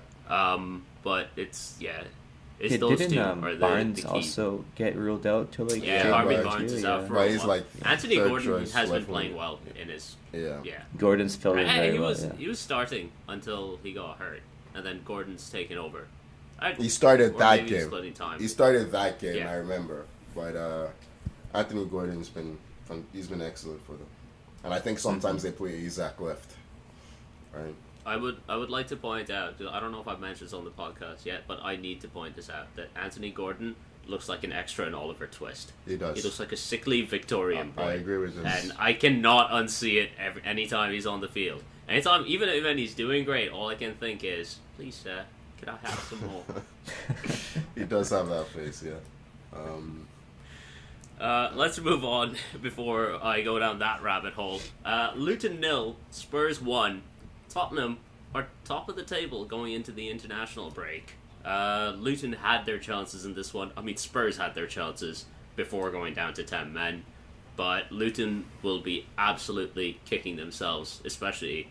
But it's Didn't those two are the Barnes key. also get ruled out to like Yeah, Yeah, Harvey Barnes Barnes is too, out yeah. for But a he's while. like Anthony third Gordon choice has been left playing winger. well in his Yeah. Gordon's filled in very he well. was Yeah. he was starting until he got hurt, and then Gordon's taken over. He started Or that maybe game. splitting time. He started that game, Yeah. I remember. But Anthony Gordon's been excellent for them. And I think sometimes they play Isaac left. Right? I would like to point out, I don't know if I've mentioned this on the podcast yet, but I need to point this out, that Anthony Gordon looks like an extra in Oliver Twist. He does. He looks like a sickly Victorian boy. I agree with this. And I cannot unsee it anytime he's on the field. Anytime, even when he's doing great, all I can think is, please, could I have some more? He does have that face, yeah. Let's move on before I go down that rabbit hole. Luton 0, Spurs 1. Tottenham are top of the table going into the international break. Luton had their chances in this one. I mean, Spurs had their chances before going down to 10 men. But Luton will be absolutely kicking themselves, especially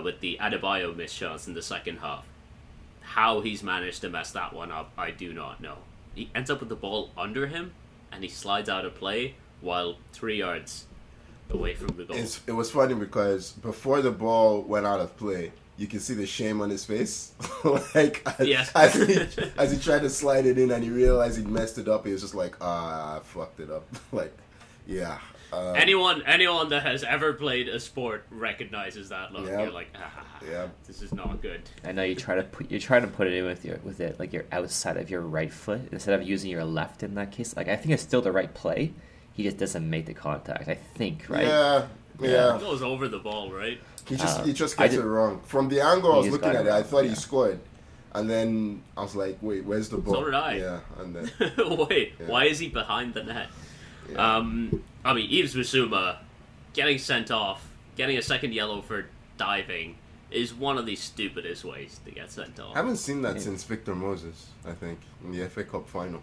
with the Adebayo missed chance in the second half. How he's managed to mess that one up, I do not know. He ends up with the ball under him, and he slides out of play while 3 yards away from the goal. It was funny because before the ball went out of play, you can see the shame on his face. Like, as he tried to slide it in and he realized he'd messed it up, he was just like, I fucked it up. Like, yeah. Anyone that has ever played a sport recognizes that look. Yeah. You're like, this is not good. I know you're trying to put it in with it like you're outside of your right foot instead of using your left in that case. Like I think it's still the right play. He just doesn't make the contact. I think, right? Yeah. He goes over the ball, right? He just gets it wrong. From the angle I was looking at it, I thought he yeah. scored. And then I was like, wait, where's the ball? So did I. Yeah, and then Wait, Yeah. why is he behind the net? Yeah. I mean, Yves Bissouma getting sent off, getting a second yellow for diving is one of the stupidest ways to get sent off. I haven't seen that since Victor Moses, I think, in the FA Cup final.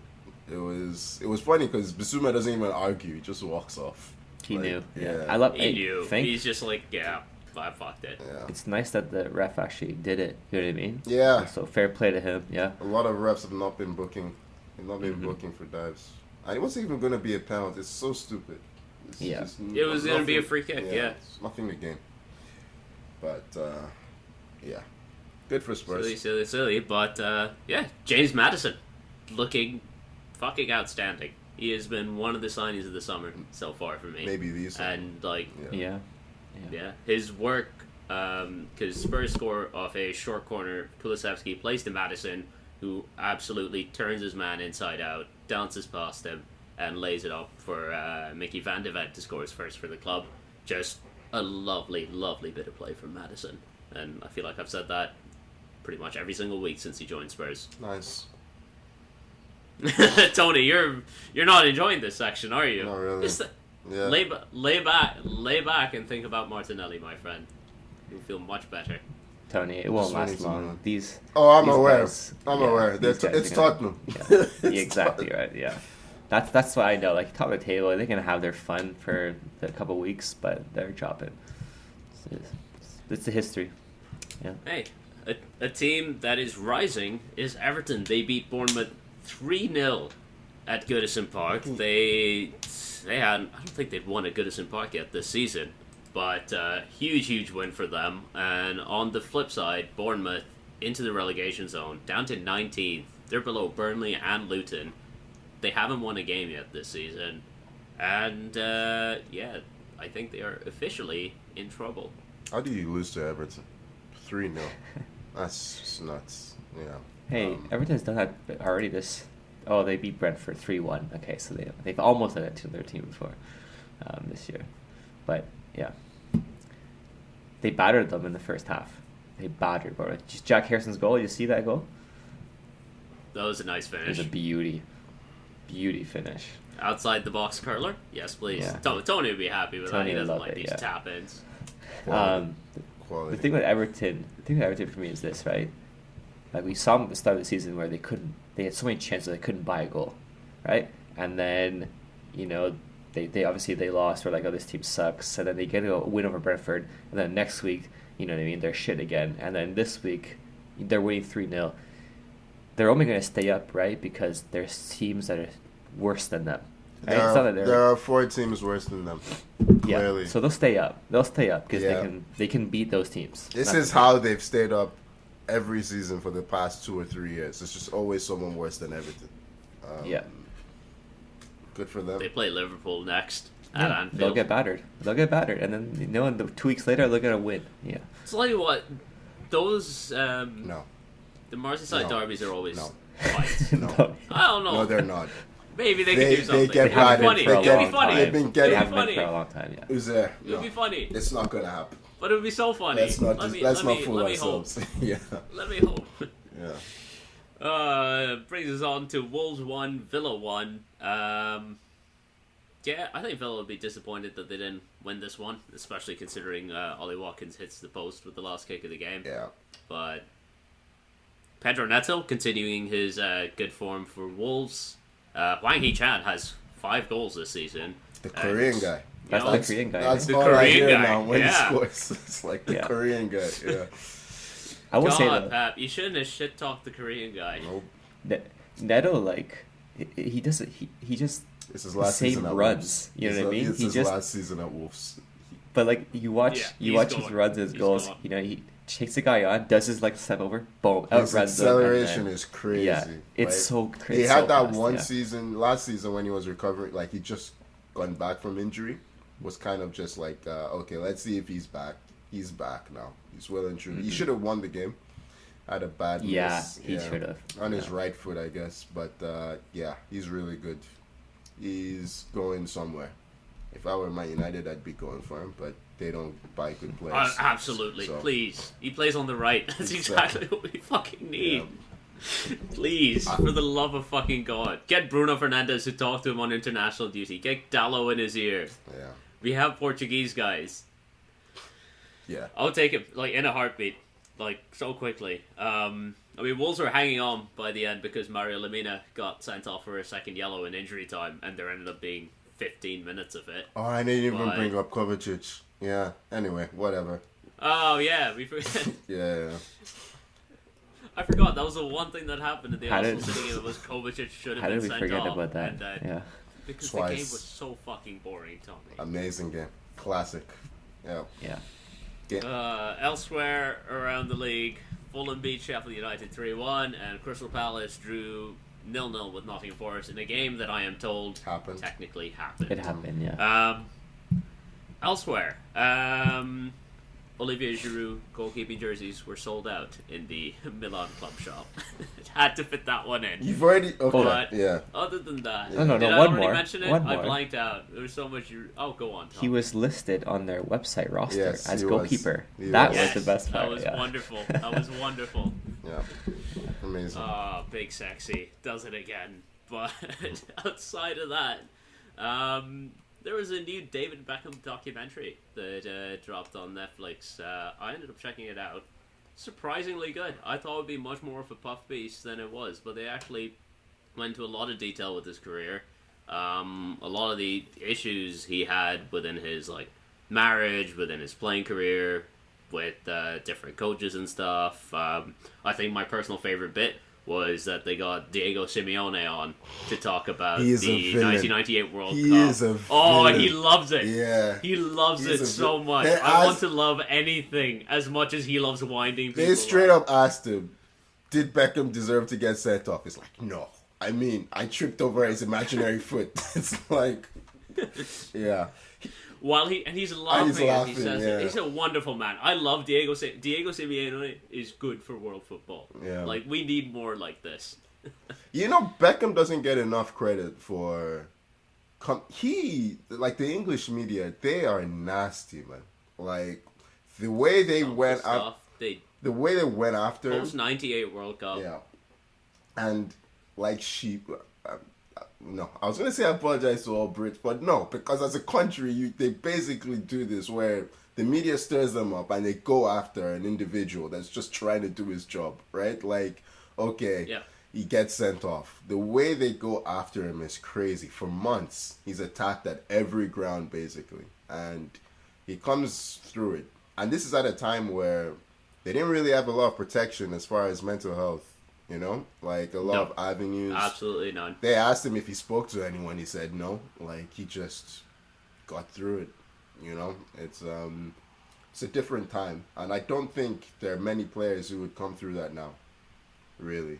It was funny because Bissouma doesn't even argue; he just walks off. He knew. Yeah. I love. He knew. Think He's just like, I fucked it. Yeah, it's nice that the ref actually did it. You know what I mean? yeah. So fair play to him. Yeah. A lot of refs have not been booking. They've not been booking for dives. And it wasn't even going to be a penalty. It's so stupid. It's Yeah. just It was going to be a nothing- free kick, yeah. It's nothing to gain. But yeah, good for Spurs. Silly. But James Maddison looking fucking outstanding. He has been one of the signings of the summer so far for me. Maybe these. And like, Yeah. his work, because Spurs score off a short corner. Kulusevski plays to Maddison, who absolutely turns his man inside out, dances past him, and lays it up for Mickey van de Ven to score his first for the club. Just a lovely, lovely bit of play from Maddison. And I feel like I've said that pretty much every single week since he joined Spurs. Nice. Tony, you're not enjoying this section, are you? Not really. Yeah. Lay back, and think about Martinelli, my friend. You'll feel much better. Tony, it won't Just last winning long. tomorrow. These. Oh, I'm these aware. guys- I'm yeah, aware. these guys It's are gonna- Tottenham. Yeah, It's exactly Tottenham. right. Yeah, that's what I know. Like top of the table, they're gonna have their fun for a couple weeks, but they're dropping. It's the history. Yeah. Hey, a team that is rising is Everton. They beat Bournemouth 3-0 at Goodison Park. They had, I don't think they'd won at Goodison Park yet this season, but huge win for them. And on the flip side, Bournemouth into the relegation zone, down to 19th. They're below Burnley and Luton. They haven't won a game yet this season, and I think they are officially in trouble. How do you lose to Everton? 3-0. That's just nuts. Yeah. Hey, Everton's done that already. Oh, they beat Brentford 3-1. Okay, so they've almost done it to their team before this year, but yeah, they battered them in the first half. They battered, bro. Just Jack Harrison's goal. You see that goal? That was a nice It finish. was a beauty finish. Outside the box curler? Yes, please. Yeah. Tony would be happy with that. Tony He would doesn't love like it, these yeah. tap-ins. Quality. The Quality. thing with Everton for me is this, right? Like we saw them at the start of the season where they had so many chances they couldn't buy a goal, right? And then, they obviously they lost. Or like, oh, this team sucks. And then they get a win over Brentford, and then next week, you know what I mean, they're shit again. And then this week, they're winning 3-0. They're only going to stay up, right? Because there's teams that are worse than them. Right? It's not that they're- There are 4 teams worse than them. yeah. Clearly. So they'll stay up. They'll stay up because Yeah. they can beat those teams. This That's- is how they've stayed up every season for the past 2 or 3 years. It's just always someone worse than Everton. Yeah. Good for them. They play Liverpool next at Yeah, Anfield. they'll get battered. And then and the 2 weeks later they're gonna win. Yeah. It's like what those No. the Merseyside No. derbies are always No. fights. No. I don't know. No, they're not. Maybe they They- can do they something. get It'd be battered funny. for a It'd be long funny. time. They've been It'd getting- They be haven't been funny. for a long time. Yeah. Who's there? It would be funny. It's not gonna happen. But it would be so funny. Let's not fool let me ourselves. Yeah. Hope. Let me hope. Yeah. Brings us on to Wolves 1, Villa 1. Yeah, I think Villa would be disappointed that they didn't win this one, especially considering Ollie Watkins hits the post with the last kick of the game. Yeah. But Pedro Neto continuing his good form for Wolves. Hwang Hee-chan has 5 goals this season. The Korean And, guy. you That's know, the Korean guy. That's right? The all I Korean hear guy, now when yeah. he scores. It's like the Yeah. Korean guy. Yeah. I will say God, though, Pap, you shouldn't have shit-talked the Korean guy. Nope. Neto, like he doesn't. He just It's his last same season at runs. Wolves. You know what I mean? It's He his just. last season at Wolves. But like you watch Yeah, his he's runs, his gone. goals. He's gone. He takes the guy on, does his like step over, boom, His outruns him, and acceleration then- is crazy. Yeah, it's Like, so crazy. He had so that fast, one yeah. season, last season when he was recovering, like he just gone back from injury, was kind of just like, okay, let's see if he's back. He's back now. He's well and true. He should have won the game. Had a bad Yeah, miss. he should have. On his right foot, I guess. But yeah, he's really good. He's going somewhere. If I were Man United, I'd be going for him, but they don't buy good players. Absolutely, So- please. He plays on the right. That's exactly what we fucking need. Yeah. Please, for the love of fucking God. Get Bruno Fernandes to talk to him on international duty. Get Dallo in his ear. Yeah. We have Portuguese guys. Yeah. I'll take it, like, in a heartbeat. Like, so quickly. I mean, Wolves were hanging on by the end because Mario Lemina got sent off for a second yellow in injury time, and there ended up being 15 minutes of it. Oh, I didn't even But- bring up Kovacic. Yeah. Anyway, whatever. Oh, yeah, we forgot. Yeah. I forgot, that was the one thing that happened in the How Arsenal did- City game. It was Kovacic should have How been did we sent forget off. about that? And, Yeah. because Twice. the game was so fucking boring, Tommy. Amazing game. Classic. Yeah. Yeah. Elsewhere around the league, Fulham beat Sheffield United 3-1, and Crystal Palace drew 0-0 with Nottingham Forest in a game that I am told Happened. technically happened. It happened. Yeah. Elsewhere, Olivier Giroud goalkeeping jerseys were sold out in the Milan club shop. It had to fit that one in. You've already. Okay. But Yeah. other than that, No, did I one already more. mention it? One I more. blanked out. There was so much. Oh, go on, Tom. He was listed on their website roster Yes, as he was. goalkeeper. He That was. Yes, was the best part. That was yeah. wonderful. That was wonderful. Yeah. Amazing. Big sexy does it again. But outside of that, There was a new David Beckham documentary that dropped on Netflix. I ended up checking it out. Surprisingly good. I thought it would be much more of a puff piece than it was, but they actually went into a lot of detail with his career. A lot of the issues he had within his marriage, within his playing career, with different coaches and stuff. I think my personal favorite bit was that they got Diego Simeone on to talk about the 1998 World Cup. Is a villain. He loves it. Yeah. He loves it so much. I want to love anything as much as he loves winding people. They straight up asked him, did Beckham deserve to get sent off? It's like, no. I mean, I tripped over his imaginary foot. It's like, yeah. He's laughing as he says yeah. it. He's a wonderful man. I love Diego Simeone is good for world football. Yeah. We need more like this. Beckham doesn't get enough credit for the English media, they are nasty, man. Like the way they went after the way they went after post 98 World Cup. Yeah. And no, I was gonna say I apologize to all Brits, but no, because as a country, they basically do this where the media stirs them up and they go after an individual that's just trying to do his job, right? Like, okay, yeah. He gets sent off. The way they go after him is crazy. For months, he's attacked at every ground, basically, and he comes through it. And this is at a time where they didn't really have a lot of protection as far as mental health. Like a lot of avenues. Absolutely none. They asked him if he spoke to anyone. He said no. Like he just got through it. It's a different time, and I don't think there are many players who would come through that now. Really.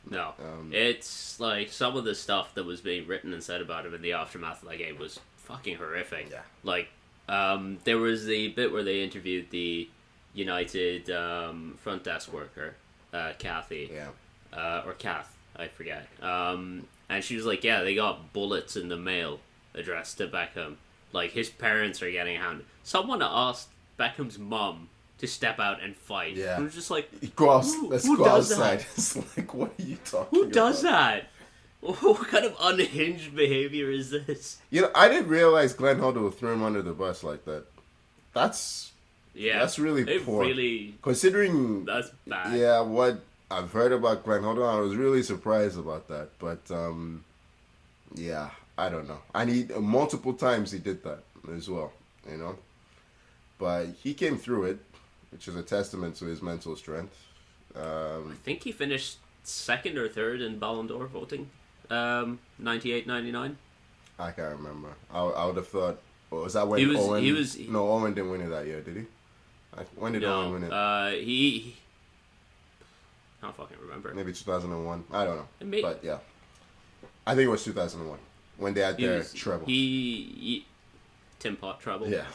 No. It's like some of the stuff that was being written and said about him in the aftermath of that game was fucking horrific. Yeah. Like, there was the bit where they interviewed the United front desk worker, Kathy. Yeah. Or Kath, I forget. And she was like, yeah, they got bullets in the mail addressed to Beckham. Like, his parents are getting hounded. Someone asked Beckham's mum to step out and fight. Yeah. And it was just like, let's go outside. It's like, what are you talking about? Who does that? What kind of unhinged behavior is this? I didn't realize Glenn Hoddle threw him under the bus like that. That's really poor. Considering that's bad. Yeah, what I've heard about Glenn Hoddle, I was really surprised about that. But yeah, I don't know. And multiple times he did that as well, But he came through it, which is a testament to his mental strength. I think he finished second or third in Ballon d'Or voting, 98, 99. I can't remember. I would have thought. Was that when Owen? No, Owen didn't win it that year, did he? When did Owen win it? He. I don't fucking remember. Maybe 2001. I don't know. But yeah, I think it was 2001 when they had their treble. Tim Pot treble. Yeah.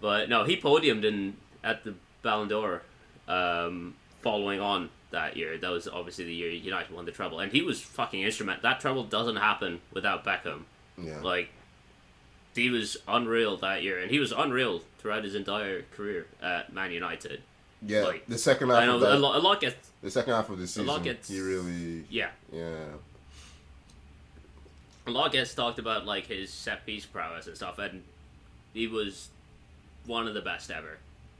But no, he podiumed at the Ballon d'Or following on that year. That was obviously the year United won the treble. And he was fucking instrumental. That treble doesn't happen without Beckham. Yeah. Like, he was unreal that year. And he was unreal throughout his entire career at Man United. Yeah, like, the second half of that, a lot gets... The second half of the season, he really... Yeah. Yeah. A lot gets talked about, like, his set-piece prowess and stuff. And he was one of the best ever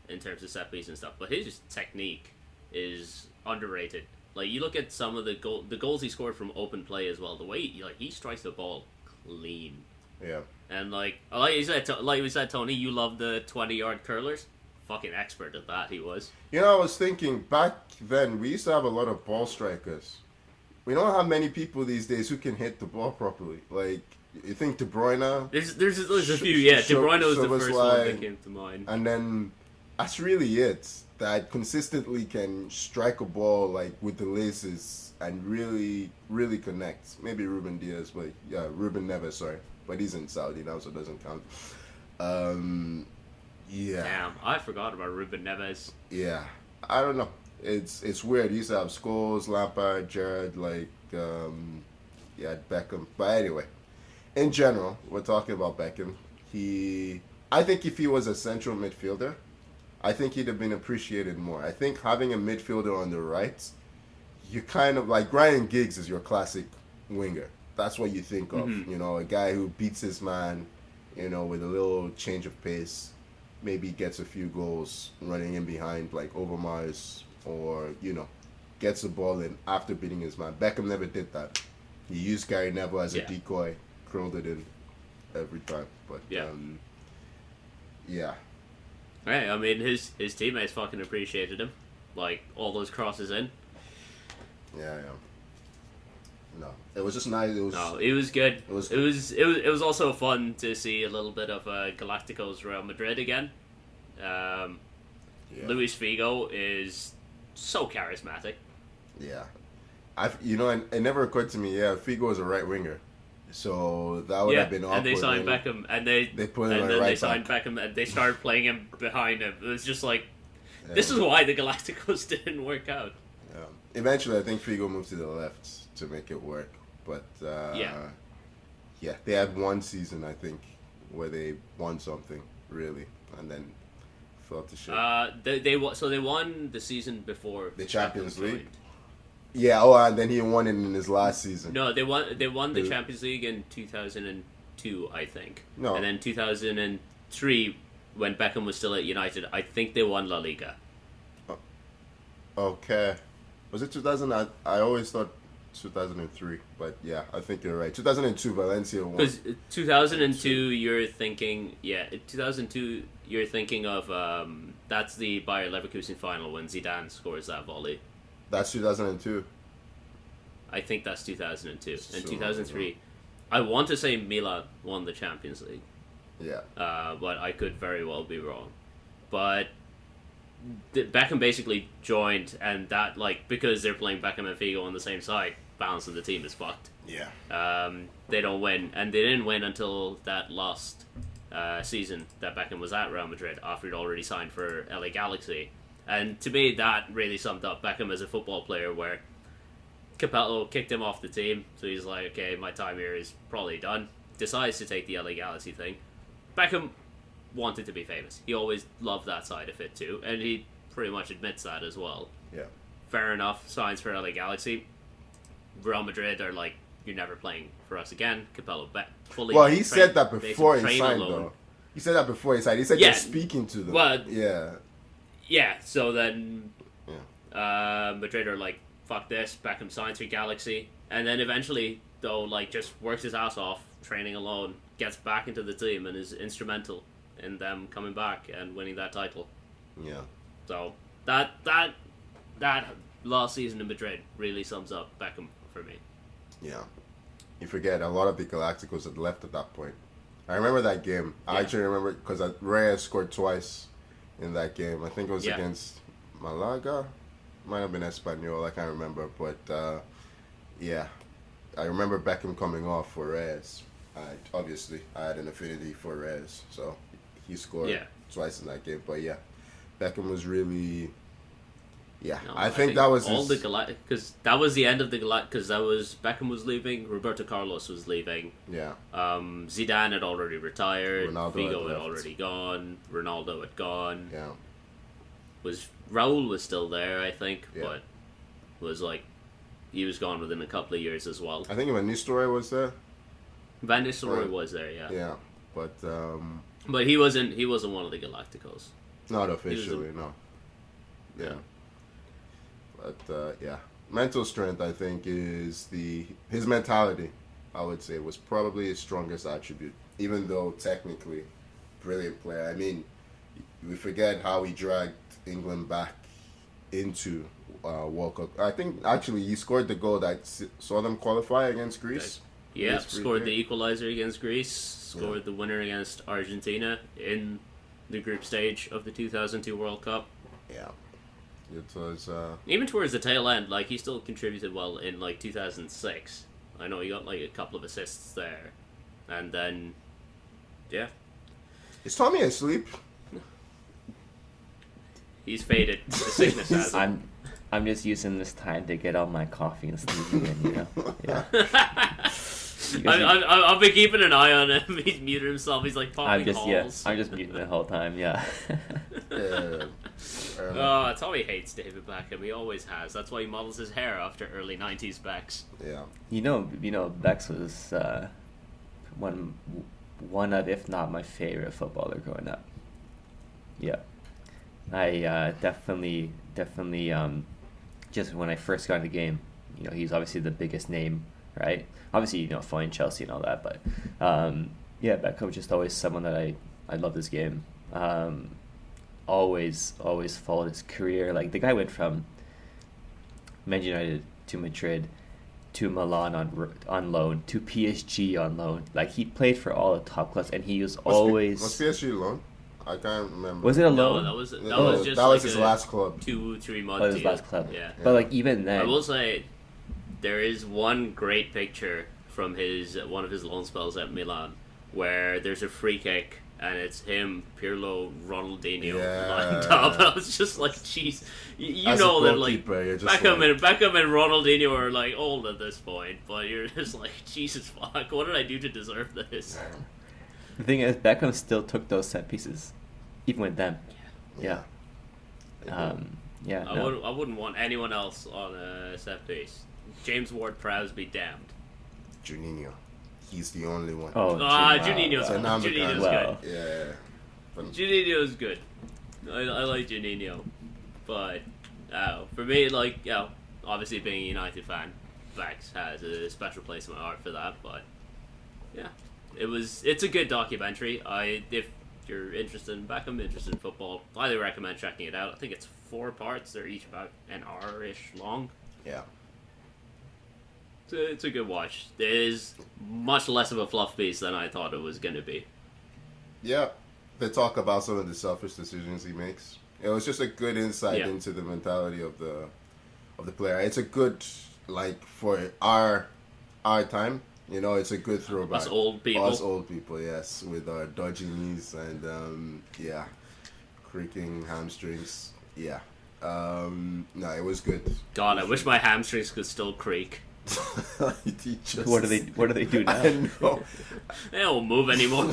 in terms of set piece and stuff, but his technique is underrated. Like, you look at some of the goals he scored from open play as well. The way he strikes the ball clean. Yeah. And like we said, Tony, you love the 20-yard curlers. Fucking expert at that he was. I was thinking back then we used to have a lot of ball strikers. We don't have many people these days who can hit the ball properly. Like, you think De Bruyne? There's a few, yeah. De Bruyne was the first one that came to mind. And then that's really it. That consistently can strike a ball like with the laces and really, really connect. Maybe Ruben Diaz, but yeah, Ruben Neves, sorry. But he's in Saudi now, so it doesn't count. Yeah. Damn, I forgot about Ruben Neves. Yeah. I don't know. It's weird. He used to have Scholes, Lampard, Gerrard, Beckham. But anyway, in general, we're talking about Beckham. I think if he was a central midfielder, I think he'd have been appreciated more. I think having a midfielder on the right, you kind of like Ryan Giggs is your classic winger. that's what you think of. Mhm. You know, a guy who beats his man, you know, with a little change of pace, maybe gets a few goals running in behind like Overmars, or you know, gets the ball in after beating his man. Beckham never did that. He used Gary Neville as a decoy, curled it in every time. But yeah. Right, I mean, his teammates fucking appreciated him. Like, all those crosses in. Yeah. No, it was just nice. It was good. It was also fun to see a little bit of Galacticos Real Madrid again. Luis Figo is so charismatic. Yeah, it never occurred to me. Yeah, Figo is a right winger, so that would have been awkward. And they signed Beckham, and they put him and at then right they signed back. Beckham, and they started playing him behind him. It was just like, this is why the Galacticos didn't work out. Eventually, I think Figo moved to the left to make it work. But they had one season, I think, where they won something really, and then fell to shit. They won the season before the Champions League. Yeah. Oh, and then he won it in his last season. No, they won the Champions League in 2002, I think. No. And then 2003, when Beckham was still at United, I think they won La Liga. Okay. Was it 2000? I always thought 2003, but yeah, I think you're right. 2002, Valencia won. Because 2002, you're thinking, 2002, you're thinking of that's the Bayer Leverkusen final when Zidane scores that volley. That's 2002. I think that's 2002. And So, 2003, I want to say Milan won the Champions League. Yeah. But I could very well be wrong. But Beckham basically joined, and that, like, because they're playing Beckham and Figo on the same side, balance of the team is fucked. Yeah. They don't win, and they didn't win until that last season that Beckham was at Real Madrid after he'd already signed for LA Galaxy. And to me, that really summed up Beckham as a football player, where Capello kicked him off the team, so he's like, okay, my time here is probably done. Decides to take the LA Galaxy thing. Beckham wanted to be famous. He always loved that side of it too, and he pretty much admits that as well. Yeah. Fair enough, signs for LA Galaxy. Real Madrid are like, you're never playing for us again. Capello fully. Well, he said that before he signed, alone. though. He said that before he signed. He said you're speaking to them. Well, yeah. So then, Madrid are like, fuck this. Beckham signs for Galaxy, and then eventually, though, like, just works his ass off training alone, gets back into the team, and is instrumental in them coming back and winning that title. Yeah. So that last season in Madrid really sums up Beckham for me. Yeah. You forget, a lot of the Galacticos had left at that point. I remember that game. I actually remember because Reyes scored twice in that game. I think it was against Malaga. Might have been Espanyol, I can't remember. But, I remember Beckham coming off for Reyes. Obviously, I had an affinity for Reyes, so he scored twice in that game. But, Beckham was really... Yeah, no, I think that was all the because that was the end of the because that was Beckham was leaving, Roberto Carlos was leaving. Yeah. Zidane had already retired. Ronaldo Figo had already gone. Ronaldo had gone. Yeah. Raúl was still there, I think, Yeah. but was like he was gone within a couple of years as well. I think Van Nistelrooy was there. Van Nistelrooy was there, yeah. Yeah, but he wasn't one of the Galacticos. Not officially, no. Yeah. But mental strength, I think, is his mentality. I would say was probably his strongest attribute. Even though technically, brilliant player. I mean, we forget how he dragged England back into World Cup. I think actually he scored the goal that saw them qualify against Greece. Yeah, scored the equalizer against Greece. Scored the winner against Argentina in the group stage of the 2002 World Cup. Yeah. It was even towards the tail end, like he still contributed well in like 2006. I know he got like a couple of assists there, and then is Tommy asleep? He's faded. The sickness has him. I'm just using this time to get on my coffee and sleep again, you know. Yeah. I've been keeping an eye on him. He's muted himself. He's like popping calls. I'm just muting the whole time. Yeah. Tommy hates David Beckham. He always has. That's why he models his hair after early '90s Becks. Yeah. You know, Bex was one of, if not my favorite footballer growing up. Yeah. I definitely just when I first got in the game, he's obviously the biggest name, right? Obviously, following Chelsea and all that, but Beckham was just always someone that I loved his game. Always followed his career. Like, the guy went from Man United to Madrid to Milan on loan to PSG on loan. Like, he played for all the top clubs, and he was always. Was PSG loan? I can't remember. Was it a loan? No, that was his last club. 2-3 months. Oh, his last club. Yeah. But like, even then, I will say, there is one great picture from one of his loan spells at Milan, where there's a free kick and it's him, Pirlo, Ronaldinho lined up. I was just like, jeez, you know that like Beckham and Ronaldinho are like old at this point, but you're just like, Jesus fuck, what did I do to deserve this? The thing is, Beckham still took those set pieces, even with them. Yeah. I wouldn't want anyone else on a set piece. James Ward-Prowse be damned. Juninho. He's the only one. Juninho's good. Yeah. Juninho's good. I like Juninho. But, for me, obviously being a United fan, Bex has a special place in my heart for that, but, yeah. It's a good documentary. If you're interested in Beckham, interested in football, highly recommend checking it out. I think it's 4 parts. They're each about an hour-ish long. Yeah. It's a good watch. It is much less of a fluff piece than I thought it was going to be. Yeah. They talk about some of the selfish decisions he makes. It was just a good insight into the mentality of the player. It's a good, for our time, it's a good throwback. Us old people, yes, with our dodgy knees and creaking hamstrings. Yeah. No, it was good. God, I wish my hamstrings could still creak. What do they do now? I know. They don't move anymore.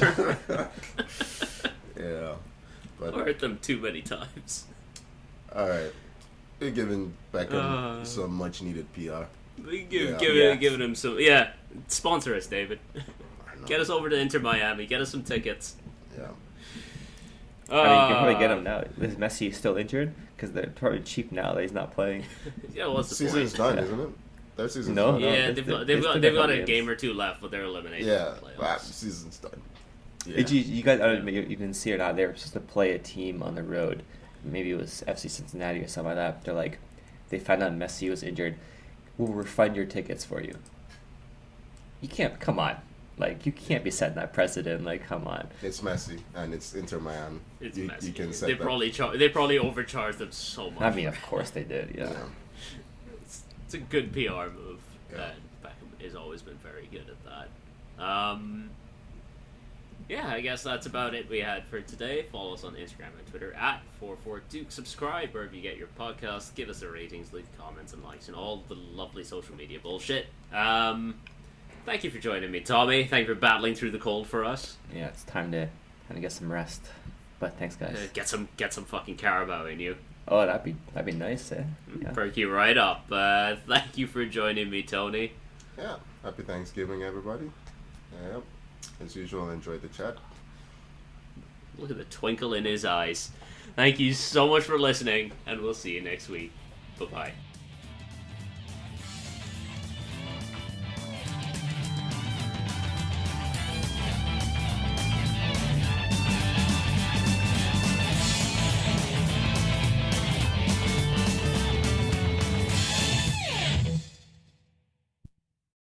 Yeah. But I hurt them too many times. All right. We're giving Beckham some much needed PR. Giving him some. Yeah. Sponsor us, David. Get us over to Inter Miami. Get us some tickets. Yeah. I mean, you can probably get him now. Is Messi still injured? Because they're probably cheap now that he's not playing. Yeah, what's the season's point? done, isn't it? Their season's done. Yeah, they've got a game or two left, but they're eliminated. Yeah, from the playoffs. season's done. Yeah. Did you guys? I don't know, you didn't see it or not. They were supposed to play a team on the road. Maybe it was FC Cincinnati or something like that. They're like, they found out Messi was injured. We'll refund your tickets for you. You can't. Come on. Like, you can't be setting that precedent. Like, come on. It's Messi, and it's Inter Miami. It's Messi. You can set they probably overcharged them so much. I mean, of course they did. Yeah. It's a good PR move. Yeah. Beckham has always been very good at that. Yeah, I guess that's about it we had for today. Follow us on Instagram and Twitter at 44Duke. Subscribe wherever you get your podcasts. Give us a ratings, leave comments and likes, and all the lovely social media bullshit. Thank you for joining me, Tommy. Thank you for battling through the cold for us. Yeah, it's time to get some rest. But thanks, guys. Get some fucking Carabao in you. Oh, that'd be nice, eh? Yeah. Perk you right up. Thank you for joining me, Tony. Yeah, happy Thanksgiving, everybody. Yep. As usual, enjoy the chat. Look at the twinkle in his eyes. Thank you so much for listening, and we'll see you next week. Bye-bye.